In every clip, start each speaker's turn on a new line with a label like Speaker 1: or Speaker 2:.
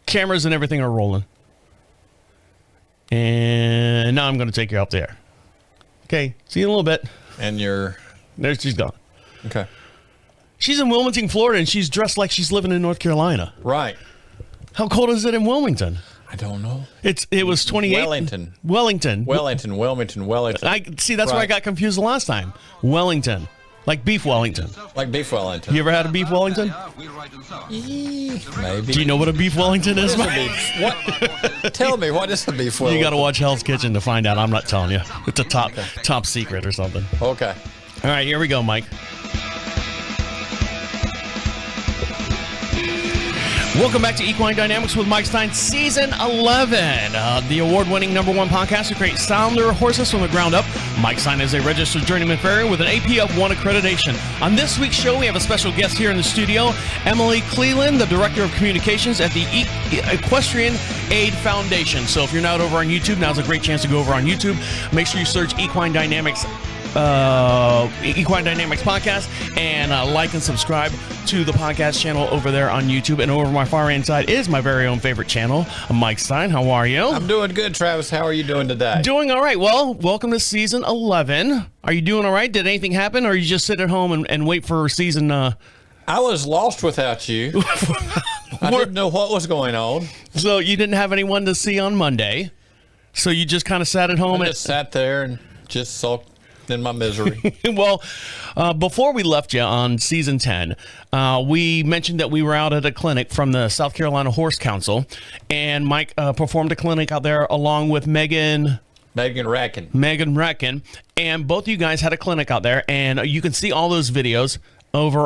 Speaker 1: Cameras and everything are rolling. And now I'm going to take you out there. Okay, see you in a little bit.
Speaker 2: And
Speaker 1: there she's gone.
Speaker 2: Okay.
Speaker 1: She's in Wilmington, Florida, and she's dressed like she's living in North Carolina.
Speaker 2: Right.
Speaker 1: How cold is it in Wilmington?
Speaker 2: I don't know.
Speaker 1: It was 28.
Speaker 2: Wellington.
Speaker 1: I see. That's where I got confused the last time. Wellington, like beef Wellington.
Speaker 2: Like beef Wellington.
Speaker 1: You ever had a beef Wellington?
Speaker 2: Maybe.
Speaker 1: Do you know what a beef Wellington is?
Speaker 2: What? Tell me, what is a beef Wellington?
Speaker 1: You got to watch Hell's Kitchen to find out. I'm not telling you. It's a top secret or something.
Speaker 2: Okay.
Speaker 1: All right, here we go, Mike. Welcome back to Equine Dynamics with Mike Stine, Season 11, the award-winning #1 podcast to create sounder horses from the ground up. Mike Stine is a registered journeyman farrier with an APF1 accreditation. On this week's show, we have a special guest here in the studio, Emily Cleland, the Director of Communications at the Equestrian Aid Foundation. So if you're not over on YouTube, now's a great chance to go over on YouTube. Make sure you search Equine Dynamics podcast and like and subscribe to the podcast channel over there on YouTube. And over my far right side is my very own favorite channel, Mike Stine. How are you?
Speaker 2: I'm doing good, Travis. How are you doing today?
Speaker 1: Doing all right. Well, welcome to season 11. Are you doing all right? Did anything happen, or you just sit at home and wait for season?
Speaker 2: I was lost without you. I didn't know what was going on.
Speaker 1: So you didn't have anyone to see on Monday. So you just kind of sat at home.
Speaker 2: I just sat there and just sulked in my misery.
Speaker 1: Well, before we left you on season 10, we mentioned that we were out at a clinic from the South Carolina Horse Council, and Mike performed a clinic out there along with Megan Recken, and both of you guys had a clinic out there, and you can see all those videos over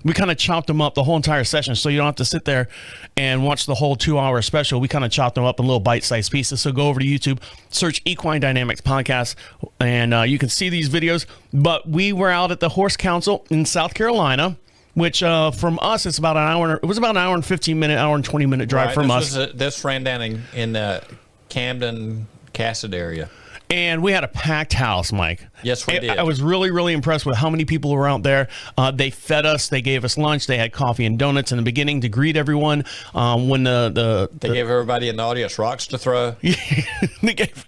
Speaker 1: we kind of chopped them up the whole entire session, so you don't have to sit there and watch the whole 2-hour special. We kind of chopped them up in little bite-sized pieces. So go over to YouTube, search Equine Dynamics Podcast, and you can see these videos. But we were out at the Horse Council in South Carolina, which from us, it's about an hour. It was about an hour and 15-minute, hour and 20-minute drive from us.
Speaker 2: This ran down in the Camden, Cassett area.
Speaker 1: And we had a packed house, Mike.
Speaker 2: Yes, we did.
Speaker 1: I was really, really impressed with how many people were out there. They fed us. They gave us lunch. They had coffee and donuts in the beginning to greet everyone. When they
Speaker 2: gave everybody in the audience rocks to throw.
Speaker 1: They gave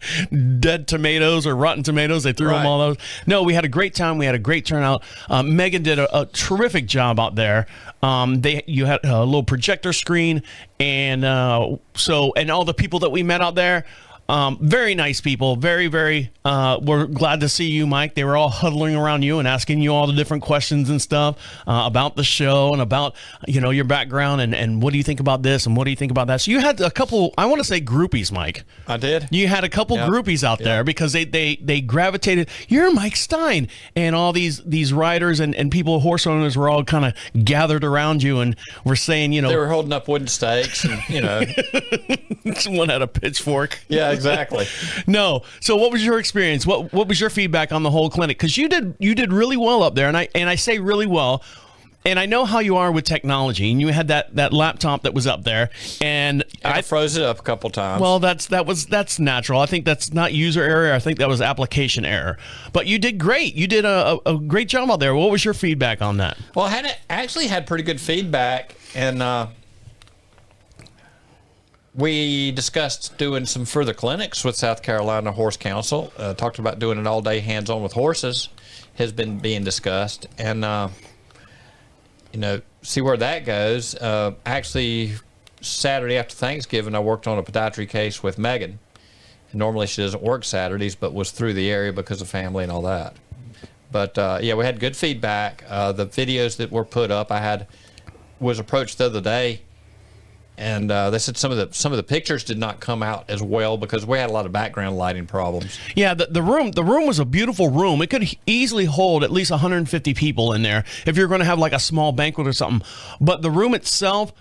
Speaker 1: dead tomatoes or rotten tomatoes. They threw them all those. No, we had a great time. We had a great turnout. Megan did a terrific job out there. You had a little projector screen, and all the people that we met out there. Very nice people. Very, very, we're glad to see you, Mike. They were all huddling around you and asking you all the different questions and stuff about the show and about, your background and what do you think about this and what do you think about that. So you had a couple, I want to say groupies, Mike.
Speaker 2: I did.
Speaker 1: You had a couple groupies out there because they gravitated. You're Mike Stine, and all these riders and people, horse owners were all kind of gathered around you and were saying,
Speaker 2: they were holding up wooden stakes and,
Speaker 1: someone had a pitchfork.
Speaker 2: Yeah. Exactly.
Speaker 1: No. So what was your experience? What was your feedback on the whole clinic? Because you did really well up there, and I say really well. And I know how you are with technology, and you had that laptop that was up there, and
Speaker 2: I froze it up a couple times.
Speaker 1: Well, that's natural. I think that's not user error. I think that was application error. But you did great. You did a great job out there. What was your feedback on that?
Speaker 2: Well, I actually had pretty good feedback, and we discussed doing some further clinics with South Carolina Horse Council. Talked about doing an all-day hands-on with horses has been being discussed, and see where that goes. Actually, Saturday after Thanksgiving, I worked on a podiatry case with Megan. And normally she doesn't work Saturdays, but was through the area because of family and all that. But we had good feedback. The videos that were put up, was approached the other day. And they said some of the pictures did not come out as well because we had a lot of background lighting problems.
Speaker 1: Yeah, the room was a beautiful room. It could easily hold at least 150 people in there if you're going to have like a small banquet or something. But the room itself,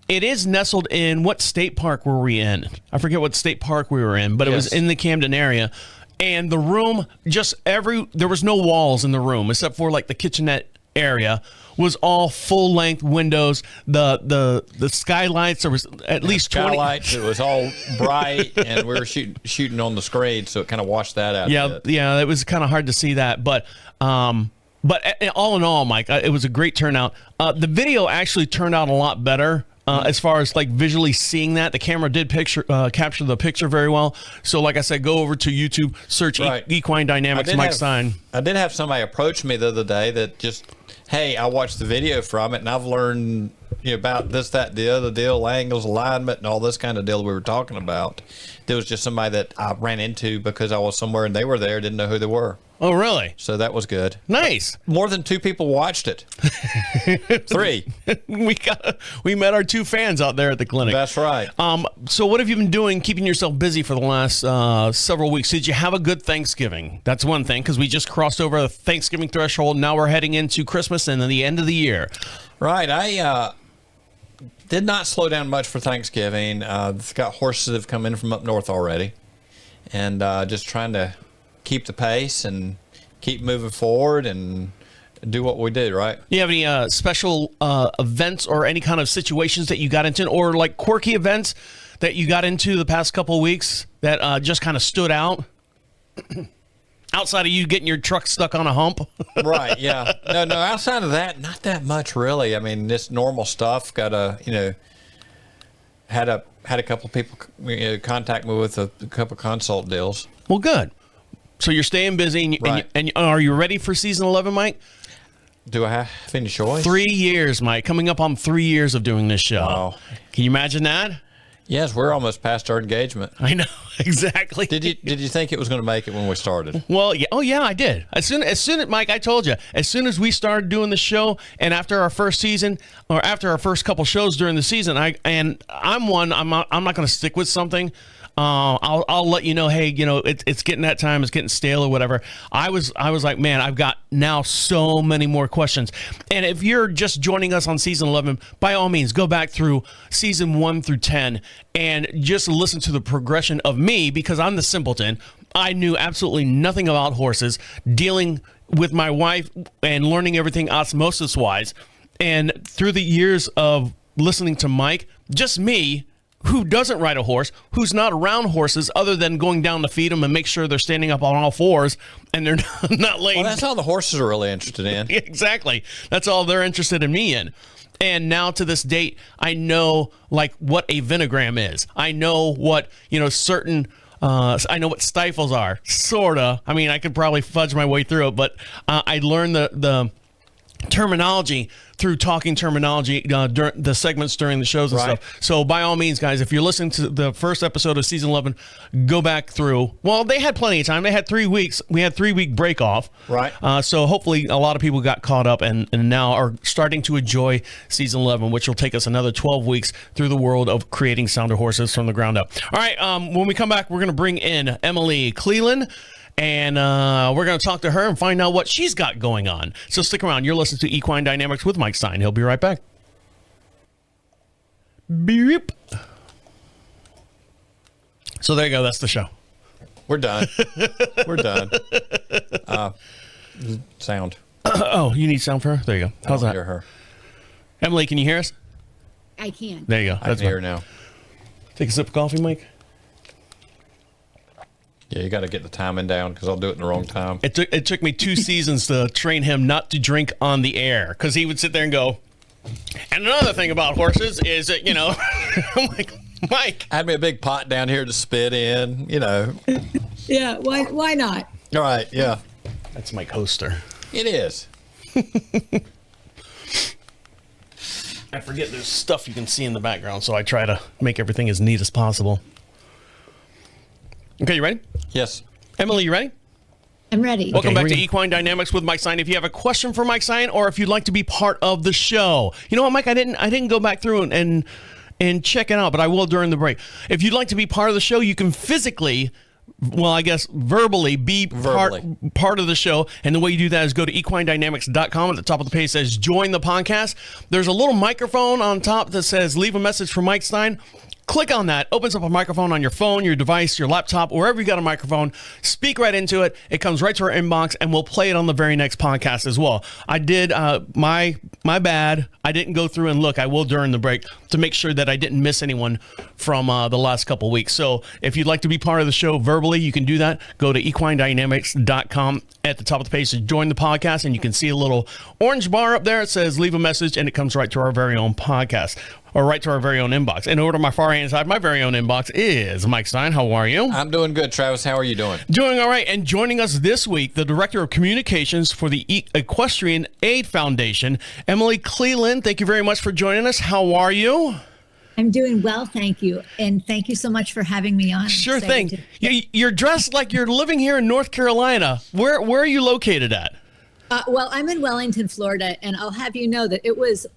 Speaker 1: it is nestled in, what state park were we in? I forget what state park we were in, but it was in the Camden area. And the room, there was no walls in the room except for like the kitchenette area. Was all full length windows. The skylights, there was at least 20
Speaker 2: skylights. It was all bright, and we were shooting on the screen, so it kind of washed that out.
Speaker 1: Yeah, it was kind of hard to see that, but all in all, Mike, it was a great turnout. The video actually turned out a lot better As far as like visually seeing that, the camera did capture the picture very well. So like I said, go over to YouTube, search Equine Dynamics Mike Stine.
Speaker 2: I did have somebody approach me the other day that just, hey, I watched the video from it and I've learned about this, that, the other deal, angles, alignment, and all this kind of deal we were talking about. There was just somebody that I ran into because I was somewhere and they were there, didn't know who they were.
Speaker 1: Oh, really?
Speaker 2: So that was good.
Speaker 1: Nice.
Speaker 2: More than 2 people watched it. 3.
Speaker 1: We met our 2 fans out there at the clinic.
Speaker 2: That's right.
Speaker 1: So what have you been doing, keeping yourself busy for the last several weeks? Did you have a good Thanksgiving? That's one thing, because we just crossed over the Thanksgiving threshold. Now we're heading into Christmas and then the end of the year.
Speaker 2: Right. I did not slow down much for Thanksgiving. I've got horses that have come in from up north already. And just trying to keep the pace and keep moving forward and do what we do, right?
Speaker 1: Do you have any special events or any kind of situations that you got into, or like quirky events that you got into the past couple of weeks that just kind of stood out? Outside of you getting your truck stuck on a hump?
Speaker 2: Right, yeah. No, outside of that, not that much really. I mean, this normal stuff. Got had a couple of people contact me with a couple of consult deals.
Speaker 1: Well, good. So you're staying busy, and are you ready for season 11, Mike?
Speaker 2: Do I have any choice?
Speaker 1: 3 years, Mike. Coming up on 3 years of doing this show.
Speaker 2: Wow.
Speaker 1: Can you imagine that?
Speaker 2: Yes, we're almost past our engagement.
Speaker 1: I know, exactly.
Speaker 2: Did you think it was going to make it when we started?
Speaker 1: Well, yeah. Oh, yeah, I did. As soon as Mike, I told you, as soon as we started doing the show, and after our first season, or after our first couple shows during the season, I'm not going to stick with something. I'll let you know, hey, it's getting that time, it's getting stale or whatever. I was like, man, I've got now so many more questions. And if you're just joining us on season 11, by all means, go back through season 1 through 10 and just listen to the progression of me, because I'm the simpleton. I knew absolutely nothing about horses, dealing with my wife and learning everything osmosis wise. And through the years of listening to Mike, just me, who doesn't ride a horse, who's not around horses other than going down to feed them and make sure they're standing up on all fours and they're not laying.
Speaker 2: Well, that's all the horses are really interested in.
Speaker 1: Exactly. That's all they're interested in me in. And now to this date, I know like what a venogram is. I know what, certain, I know what stifles are, sorta. I mean, I could probably fudge my way through it, but I learned the terminology through talking terminology during the segments during the shows and stuff. So by all means, guys, if you're listening to the first episode of season 11, go back through. Well, they had plenty of time. They had 3 weeks. We had 3-week break off.
Speaker 2: Right.
Speaker 1: So hopefully a lot of people got caught up and now are starting to enjoy season 11, which will take us another 12 weeks through the world of creating sounder horses from the ground up. All right. When we come back, we're going to bring in Emily Cleland. And we're going to talk to her and find out what she's got going on. So stick around. You're listening to Equine Dynamics with Mike Stine. He'll be right back. Beep. So there you go. That's the show.
Speaker 2: We're done. We're done. Sound.
Speaker 1: Oh, you need sound for her? There you go. How's that?
Speaker 2: Hear her.
Speaker 1: Emily, can you hear us?
Speaker 3: I can.
Speaker 1: There you go.
Speaker 2: I can hear her now.
Speaker 1: Take a sip of coffee, Mike.
Speaker 2: Yeah, you got to get the timing down because I'll do it in the wrong time.
Speaker 1: It took me 2 seasons to train him not to drink on the air, because he would sit there and go, and another thing about horses is that, I'm like, Mike.
Speaker 2: I had me a big pot down here to spit in,
Speaker 3: Yeah, why not?
Speaker 2: All right, yeah.
Speaker 1: That's my coaster.
Speaker 2: It is.
Speaker 1: I forget there's stuff you can see in the background, so I try to make everything as neat as possible. Okay, you ready?
Speaker 2: Yes.
Speaker 1: Emily, you ready?
Speaker 3: I'm ready.
Speaker 1: Welcome back to Equine Dynamics with Mike Stine. If you have a question for Mike Stine, or if you'd like to be part of the show, you know what, Mike? I didn't go back through and check it out, but I will during the break. If you'd like to be part of the show, you can physically, well, I guess verbally be part of the show. And the way you do that is go to equinedynamics.com. At the top of the page says join the podcast. There's a little microphone on top that says leave a message for Mike Stine. Click on that, opens up a microphone on your phone, your device, your laptop, wherever you got a microphone. Speak right into it. It comes right to our inbox, and we'll play it on the very next podcast as well. I did, my bad. I didn't go through and look. I will during the break to make sure that I didn't miss anyone from the last couple of weeks. So if you'd like to be part of the show verbally, you can do that. Go to equinedynamics.com. At the top of the page to join the podcast, and you can see a little orange bar up there. It says leave a message, and it comes right to our very own podcast. or right to our very own inbox. And over to my far hand side, my very own inbox is Mike Stine. How are you?
Speaker 2: I'm doing good, Travis. How are you doing?
Speaker 1: Doing all right. And joining us this week, the Director of Communications for the Equestrian Aid Foundation, Emily Cleland. Thank you very much for joining us. How are you?
Speaker 3: I'm doing well, thank you. And thank you so much for having me on.
Speaker 1: Sure thing. You're dressed like you're living here in North Carolina. Where are you located at?
Speaker 3: Well, I'm in Wellington, Florida, and I'll have you know that it was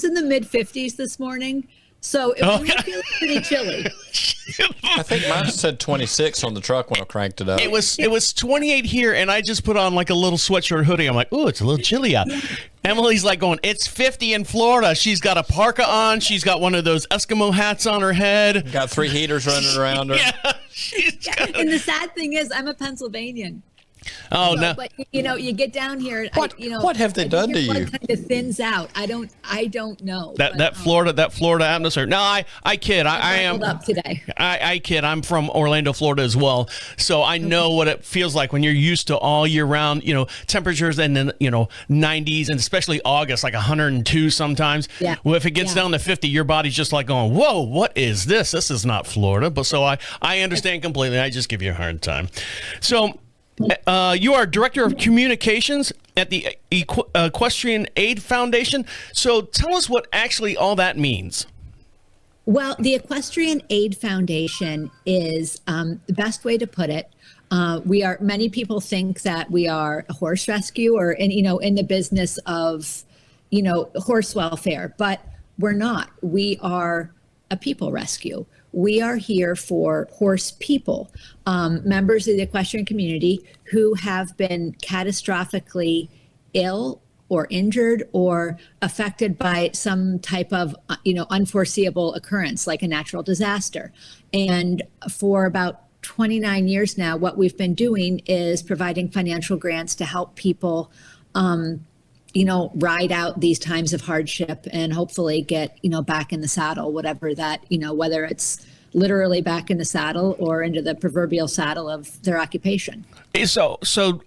Speaker 3: in the mid 50s this morning. So it was feeling pretty chilly.
Speaker 2: I think mine said 26 on the truck when I cranked it up.
Speaker 1: It was 28 here, and I just put on like a little sweatshirt hoodie. I'm like, oh, it's a little chilly out. Emily's like going, it's 50 in Florida. She's got a parka on. She's got one of those Eskimo hats on her head.
Speaker 2: Got 3 heaters running around her.
Speaker 3: And the sad thing is, I'm a Pennsylvanian.
Speaker 1: Oh, no.
Speaker 3: But you get down here.
Speaker 2: What have they done to you?
Speaker 3: Blood kind of thins out. I don't know.
Speaker 1: That Florida atmosphere. No, I kid. I am
Speaker 3: up today.
Speaker 1: I kid. I'm from Orlando, Florida as well. So I know what it feels like when you're used to all year round, temperatures and then, 90s and especially August, like 102 sometimes.
Speaker 3: Yeah.
Speaker 1: Well, if it gets down to 50, your body's just like going, whoa, what is this? This is not Florida. But so I understand completely. I just give you a hard time. So you are Director of Communications at the Equestrian Aid Foundation. So tell us what actually all that means.
Speaker 3: Well, the Equestrian Aid Foundation is the best way to put it. Many people think that we are a horse rescue or in the business of, horse welfare, but we're not. We are a people rescue. We are here for horse people, members of the equestrian community who have been catastrophically ill or injured or affected by some type of, unforeseeable occurrence like a natural disaster. And for about 29 years now, what we've been doing is providing financial grants to help people ride out these times of hardship and hopefully get, back in the saddle, whatever that, whether it's literally back in the saddle or into the proverbial saddle of their occupation.
Speaker 1: So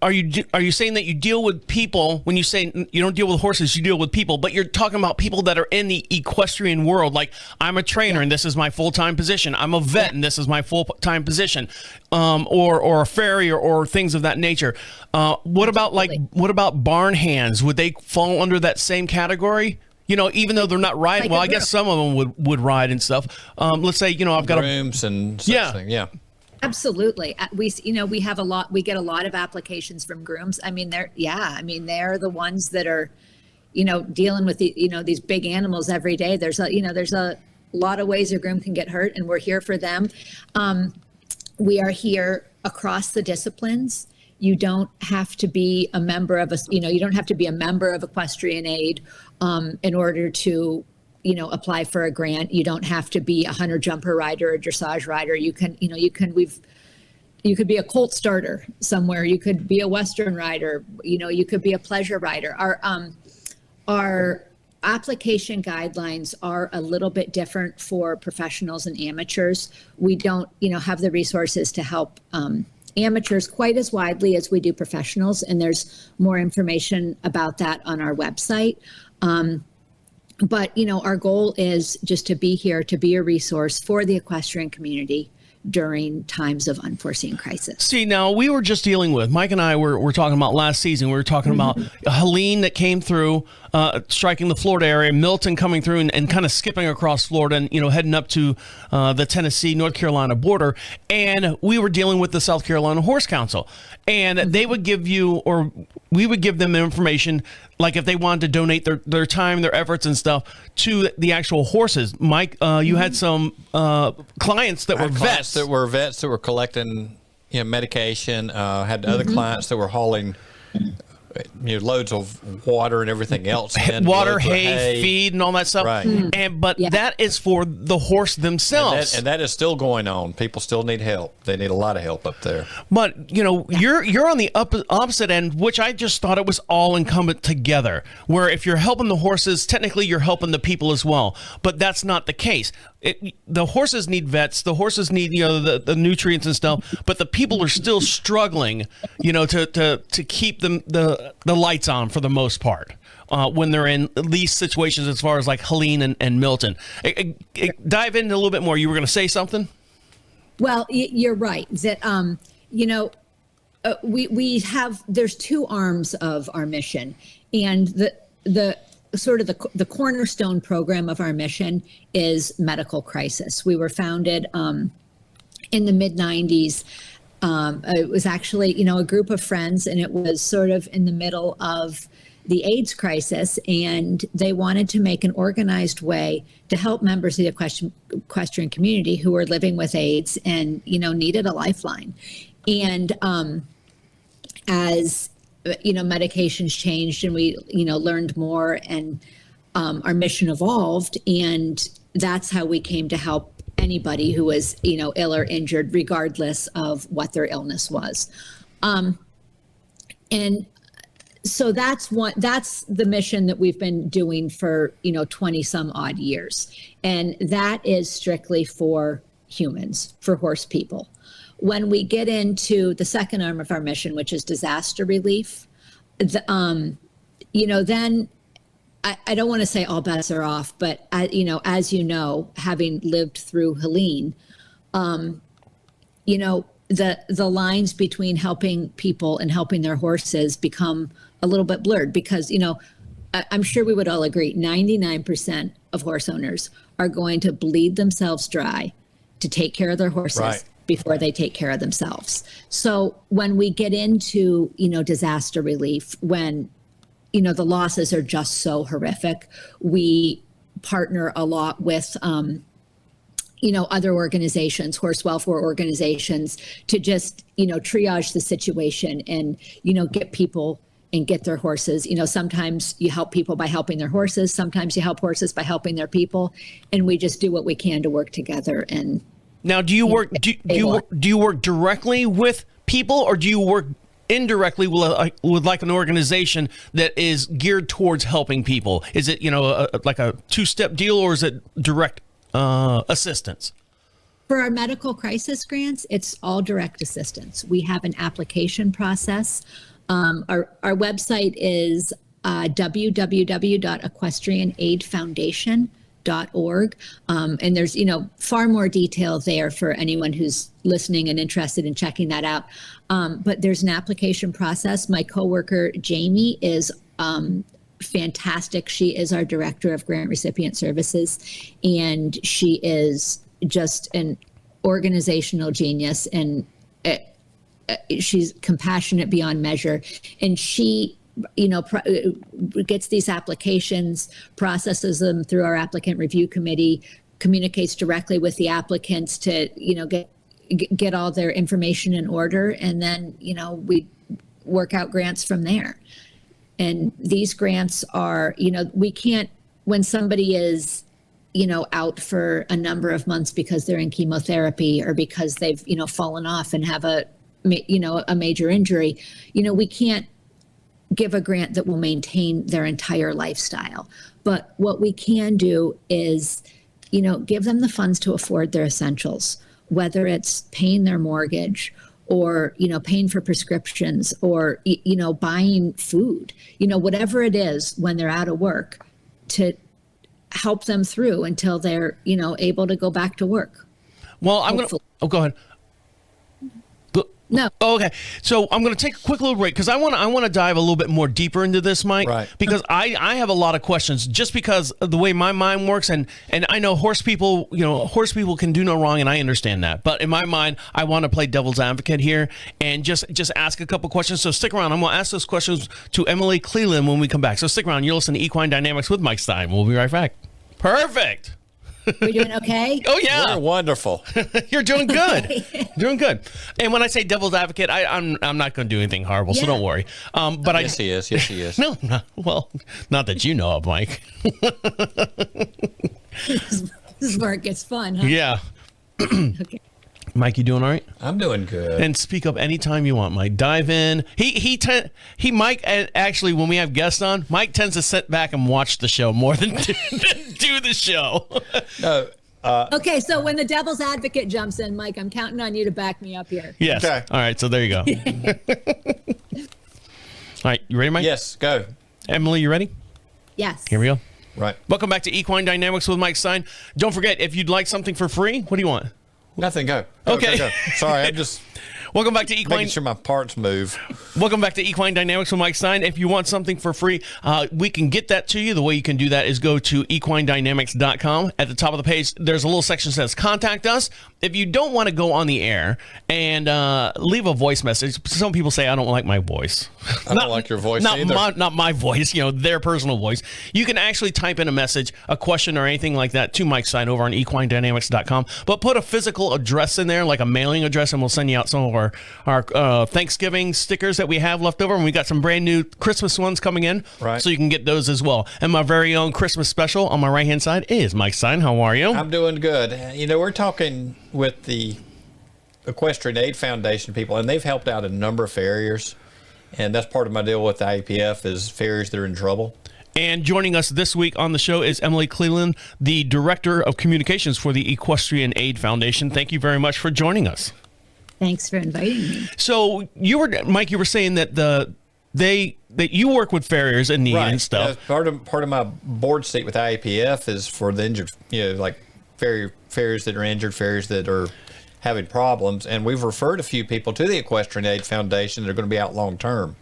Speaker 1: are you saying that you deal with people when you say you don't deal with horses, you deal with people, but you're talking about people that are in the equestrian world? Like I'm a trainer and this is my full-time position. I'm a vet and this is my full-time position, or a farrier or things of that nature. What about barn hands? Would they fall under that same category? Even though they're not riding, well, I guess some of them would ride and stuff. Let's say, I've got
Speaker 2: grooms and such thing. Yeah.
Speaker 3: Absolutely. We get a lot of applications from grooms. They're the ones that are, dealing with these big animals every day. There's a lot of ways a groom can get hurt, and we're here for them. We are here across the disciplines. You don't have to be a member of Equestrian Aid in order to, apply for a grant. You don't have to be a hunter jumper rider or dressage rider. You could be a colt starter somewhere. You could be a Western rider. You could be a pleasure rider. Our application guidelines are a little bit different for professionals and amateurs. We don't, have the resources to help amateurs quite as widely as we do professionals, and there's more information about that on our website. But our goal is just to be here to be a resource for the equestrian community during times of unforeseen crisis.
Speaker 1: See, now we were just dealing with, Mike and I were talking about last season, we were talking about Helene that came through, striking the Florida area, Milton coming through and kind of skipping across Florida and, heading up to the Tennessee, North Carolina border. And we were dealing with the South Carolina Horse Council. And they would give you, or we would give them information, like if they wanted to donate their time, their efforts and stuff to the actual horses. Mike, you had some clients that were vets.
Speaker 2: That were vets that were collecting medication, had other clients that were hauling loads of water and everything else.
Speaker 1: Water, hay, feed, and all that stuff.
Speaker 2: Right.
Speaker 1: But that is for the horse themselves.
Speaker 2: And that is still going on. People still need help. They need a lot of help up there.
Speaker 1: But, you're on the opposite end, which I just thought it was all incumbent together, where if you're helping the horses, technically you're helping the people as well. But that's not the case. The horses need vets. The horses need, the nutrients and stuff. But the people are still struggling, to keep them the lights on for the most part. when they're in these situations as far as like Helene and Milton. Dive into a little bit more. You were going to say something?
Speaker 3: Well, you're right that, we have, there's two arms of our mission, and the sort of the cornerstone program of our mission is medical crisis. We were founded in the mid 90s. It was actually, a group of friends, and it was sort of in the middle of the AIDS crisis, and they wanted to make an organized way to help members of the equestrian community who were living with AIDS and, needed a lifeline. And as medications changed and we, learned more, and our mission evolved, and that's how we came to help anybody who was, ill or injured, regardless of what their illness was. And so that's the mission that we've been doing for, 20 some odd years. And that is strictly for humans, for horse people. When we get into the second arm of our mission, which is disaster relief, then I don't want to say all bets are off, but as having lived through Helene, the lines between helping people and helping their horses become a little bit blurred, because I'm sure we would all agree 99% of horse owners are going to bleed themselves dry to take care of their horses. Right. Before they take care of themselves. So when we get into, disaster relief, when, the losses are just so horrific, we partner a lot with, other organizations, horse welfare organizations, to just, triage the situation and, get people and get their horses. Sometimes you help people by helping their horses. Sometimes you help horses by helping their people. And we just do what we can to work together. And
Speaker 1: now, do you work directly with people, or do you work indirectly with like an organization that is geared towards helping people? Is it like a two-step deal, or is it direct assistance?
Speaker 3: For our medical crisis grants, it's all direct assistance. We have an application process. Our website is www.equestrianaidfoundation.org. And there's, far more detail there for anyone who's listening and interested in checking that out. But there's an application process. My coworker, Jamie, is fantastic. She is our director of grant recipient services, and she is just an organizational genius, and she's compassionate beyond measure. And she gets these applications, processes them through our applicant review committee, communicates directly with the applicants to, get all their information in order. And then, we work out grants from there. And these grants are, we can't, when somebody is, out for a number of months because they're in chemotherapy, or because they've, fallen off and have a major injury, we can't give a grant that will maintain their entire lifestyle. But what we can do is, give them the funds to afford their essentials, whether it's paying their mortgage, or, paying for prescriptions, or, buying food, whatever it is when they're out of work, to help them through until they're, able to go back to work.
Speaker 1: Well, go ahead.
Speaker 3: No.
Speaker 1: Oh, okay. So I'm going to take a quick little break, because I want to dive a little bit more deeper into this, Mike.
Speaker 2: Right.
Speaker 1: Because I have a lot of questions, just because of the way my mind works, and I know horse people can do no wrong, and I understand that. But in my mind, I want to play devil's advocate here and just ask a couple questions. So stick around. I'm going to ask those questions to Emily Cleland when we come back. So stick around. You're listening to Equine Dynamics with Mike Stine. We'll be right back. Perfect.
Speaker 3: We're doing okay?
Speaker 1: Oh, yeah.
Speaker 2: We're wonderful.
Speaker 1: You're doing good. Doing good. And when I say devil's advocate, I'm not going to do anything horrible, so don't worry. But
Speaker 2: Yes, he is. Yes, he is.
Speaker 1: No, well, not that you know of, Mike.
Speaker 3: This is where it gets fun, huh?
Speaker 1: Yeah.
Speaker 3: Okay.
Speaker 1: Mike, you doing all right?
Speaker 2: I'm doing good.
Speaker 1: And speak up anytime you want, Mike. Dive in. Mike, actually, when we have guests on, Mike tends to sit back and watch the show more than do the show.
Speaker 2: No.
Speaker 3: Okay, so when the devil's advocate jumps in, Mike, I'm counting on you to back me up here.
Speaker 1: Yes.
Speaker 2: Okay.
Speaker 1: All right, so there you go. All right, you ready, Mike?
Speaker 2: Yes, go.
Speaker 1: Emily, you ready?
Speaker 3: Yes.
Speaker 1: Here we go.
Speaker 2: Right.
Speaker 1: Welcome back to Equine Dynamics with Mike Stine. Don't forget, if you'd like something for free, what do you want?
Speaker 2: Nothing. Go.
Speaker 1: Okay.
Speaker 2: Go. Sorry, I'm just
Speaker 1: Welcome back to Equine.
Speaker 2: making sure my parts move.
Speaker 1: Welcome back to Equine Dynamics with Mike Stine. If you want something for free, we can get that to you. The way you can do that is go to equinedynamics.com. At the top of the page, there's a little section that says Contact Us. If you don't want to go on the air and leave a voice message, some people say, I don't like my voice.
Speaker 2: I don't like your voice either.
Speaker 1: Not my voice, their personal voice. You can actually type in a message, a question, or anything like that to Mike Stine over on equinedynamics.com. But put a physical address in there, like a mailing address, and we'll send you out some of our Thanksgiving stickers that we have left over. And we got some brand new Christmas ones coming in.
Speaker 2: Right.
Speaker 1: So you can get those as well. And my very own Christmas special on my right-hand side is Mike Stine. How are you?
Speaker 2: I'm doing good. We're talking with the Equestrian Aid Foundation people, and they've helped out a number of farriers. And that's part of my deal with the IPF is farriers that are in trouble.
Speaker 1: And joining us this week on the show is Emily Cleland, the Director of Communications for the Equestrian Aid Foundation. Thank you very much for joining us.
Speaker 3: Thanks for inviting me.
Speaker 1: So Mike, you were saying that that you work with farriers in need and stuff.
Speaker 2: Part of my board seat with IAPF is for the injured, like farriers that are injured, farriers that are having problems, and we've referred a few people to the Equestrian Aid Foundation that are going to be out long term.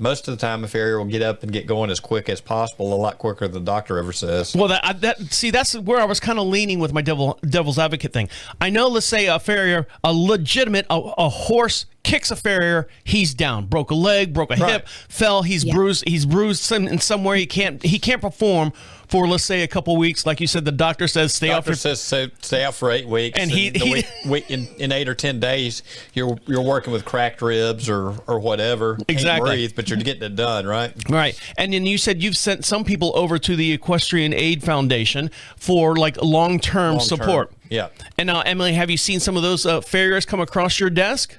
Speaker 2: Most of the time, a farrier will get up and get going as quick as possible, a lot quicker than the doctor ever says.
Speaker 1: Well, that's where I was kind of leaning with my devil's advocate thing. I know, let's say a farrier, a horse kicks a farrier, he's down, broke a leg, broke a hip, fell, he's bruised in somewhere he can't perform for, let's say, a couple weeks. Like you said, the doctor says stay out
Speaker 2: for 8 weeks,
Speaker 1: and
Speaker 2: in 8 or 10 days you're working with cracked ribs or whatever.
Speaker 1: Exactly.
Speaker 2: Can't breathe, but you're getting it done, right?
Speaker 1: Right. And then you said you've sent some people over to the Equestrian Aid Foundation for like long-term support.
Speaker 2: Yeah.
Speaker 1: And now, Emily, have you seen some of those farriers come across your desk?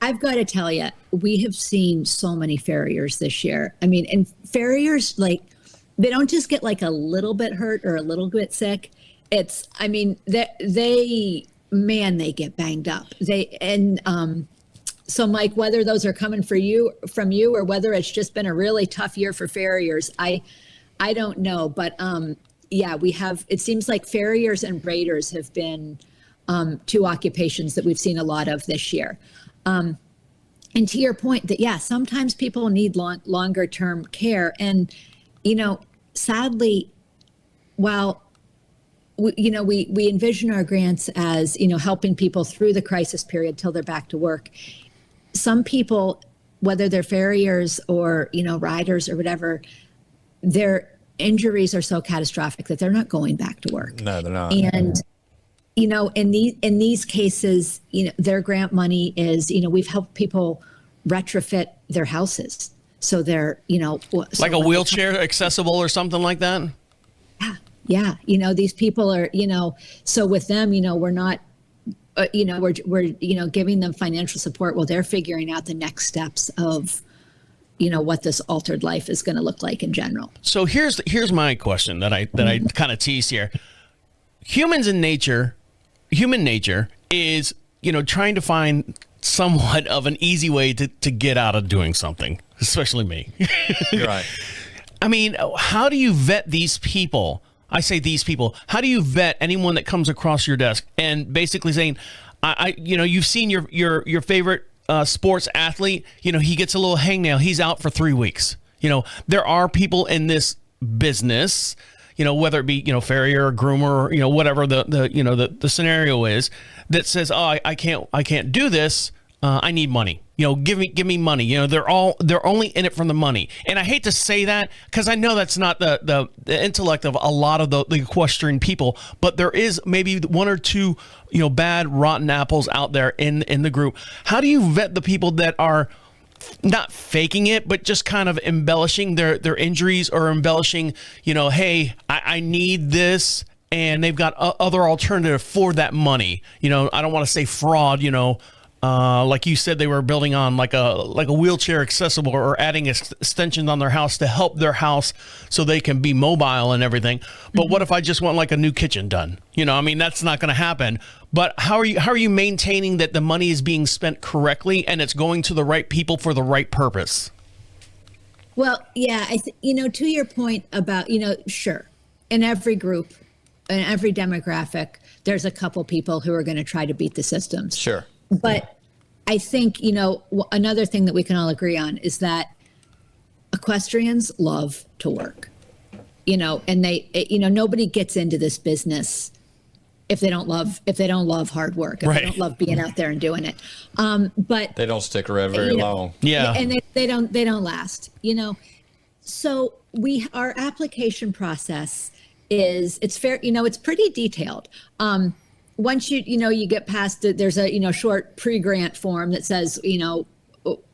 Speaker 3: I've got to tell you, we have seen so many farriers this year. I mean, and farriers, like, they don't just get like a little bit hurt or a little bit sick. It's, I mean, they get banged up. So Mike, whether those are coming from you or whether it's just been a really tough year for farriers, I don't know. But it seems like farriers and braiders have been two occupations that we've seen a lot of this year. And to your point that, sometimes people need longer term care. And, sadly, while we envision our grants as, helping people through the crisis period till they're back to work, some people, whether they're farriers or, riders or whatever, their injuries are so catastrophic that they're not going back to work.
Speaker 2: No, they're not.
Speaker 3: And in these cases, their grant money is, we've helped people retrofit their houses. So they're,
Speaker 1: like a wheelchair accessible or something like that.
Speaker 3: Yeah. These people are, so with them, we're not, we're giving them financial support while they're figuring out the next steps of, what this altered life is going to look like in general.
Speaker 1: So here's my question that I kind of teased here. Human nature is, trying to find somewhat of an easy way to get out of doing something, especially me.
Speaker 2: Right.
Speaker 1: I mean, how do you vet these people? I say these people. How do you vet anyone that comes across your desk and basically saying, you've seen your favorite sports athlete, he gets a little hangnail, he's out for 3 weeks. There are people in this business, whether it be, farrier or groomer, or, whatever the scenario is, that says, oh, I can't do this. I need money. Give me money. They're only in it from the money. And I hate to say that because I know that's not the intellect of a lot of the equestrian people, but there is maybe one or two, bad rotten apples out there in the group. How do you vet the people that are not faking it, but just kind of embellishing their injuries or embellishing, hey, I need this, and they've got other alternative for that money. I don't want to say fraud, like you said, they were building on like a wheelchair accessible or adding extensions on their house to help their house so they can be mobile and everything. But what if I just want like a new kitchen done? That's not going to happen. But how are you maintaining that the money is being spent correctly and it's going to the right people for the right purpose?
Speaker 3: Well, yeah, to your point about, sure, in every group, in every demographic, there's a couple people who are going to try to beat the systems.
Speaker 2: Sure.
Speaker 3: But I think, another thing that we can all agree on is that equestrians love to work, and nobody gets into this business if they don't love hard work, if
Speaker 1: right.
Speaker 3: they don't love being out there and doing it. But
Speaker 2: they don't stick around very long.
Speaker 1: Yeah.
Speaker 3: And they don't last, So our application process it's fair, it's pretty detailed. Once you get past it, there's a, short pre-grant form that says,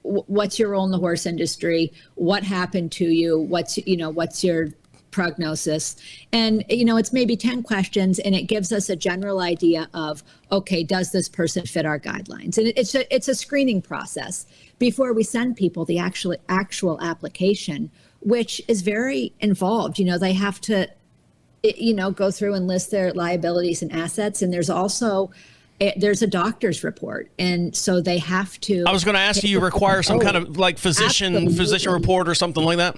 Speaker 3: what's your role in the horse industry? What happened to you? What's your prognosis? And, it's maybe 10 questions, and it gives us a general idea of, okay, does this person fit our guidelines? And it's a screening process before we send people the actual application, which is very involved. They have to, go through and list their liabilities and assets. And there's also, there's a doctor's report. And so they have to.
Speaker 1: I was going to ask you require some kind of like physician report or something like that?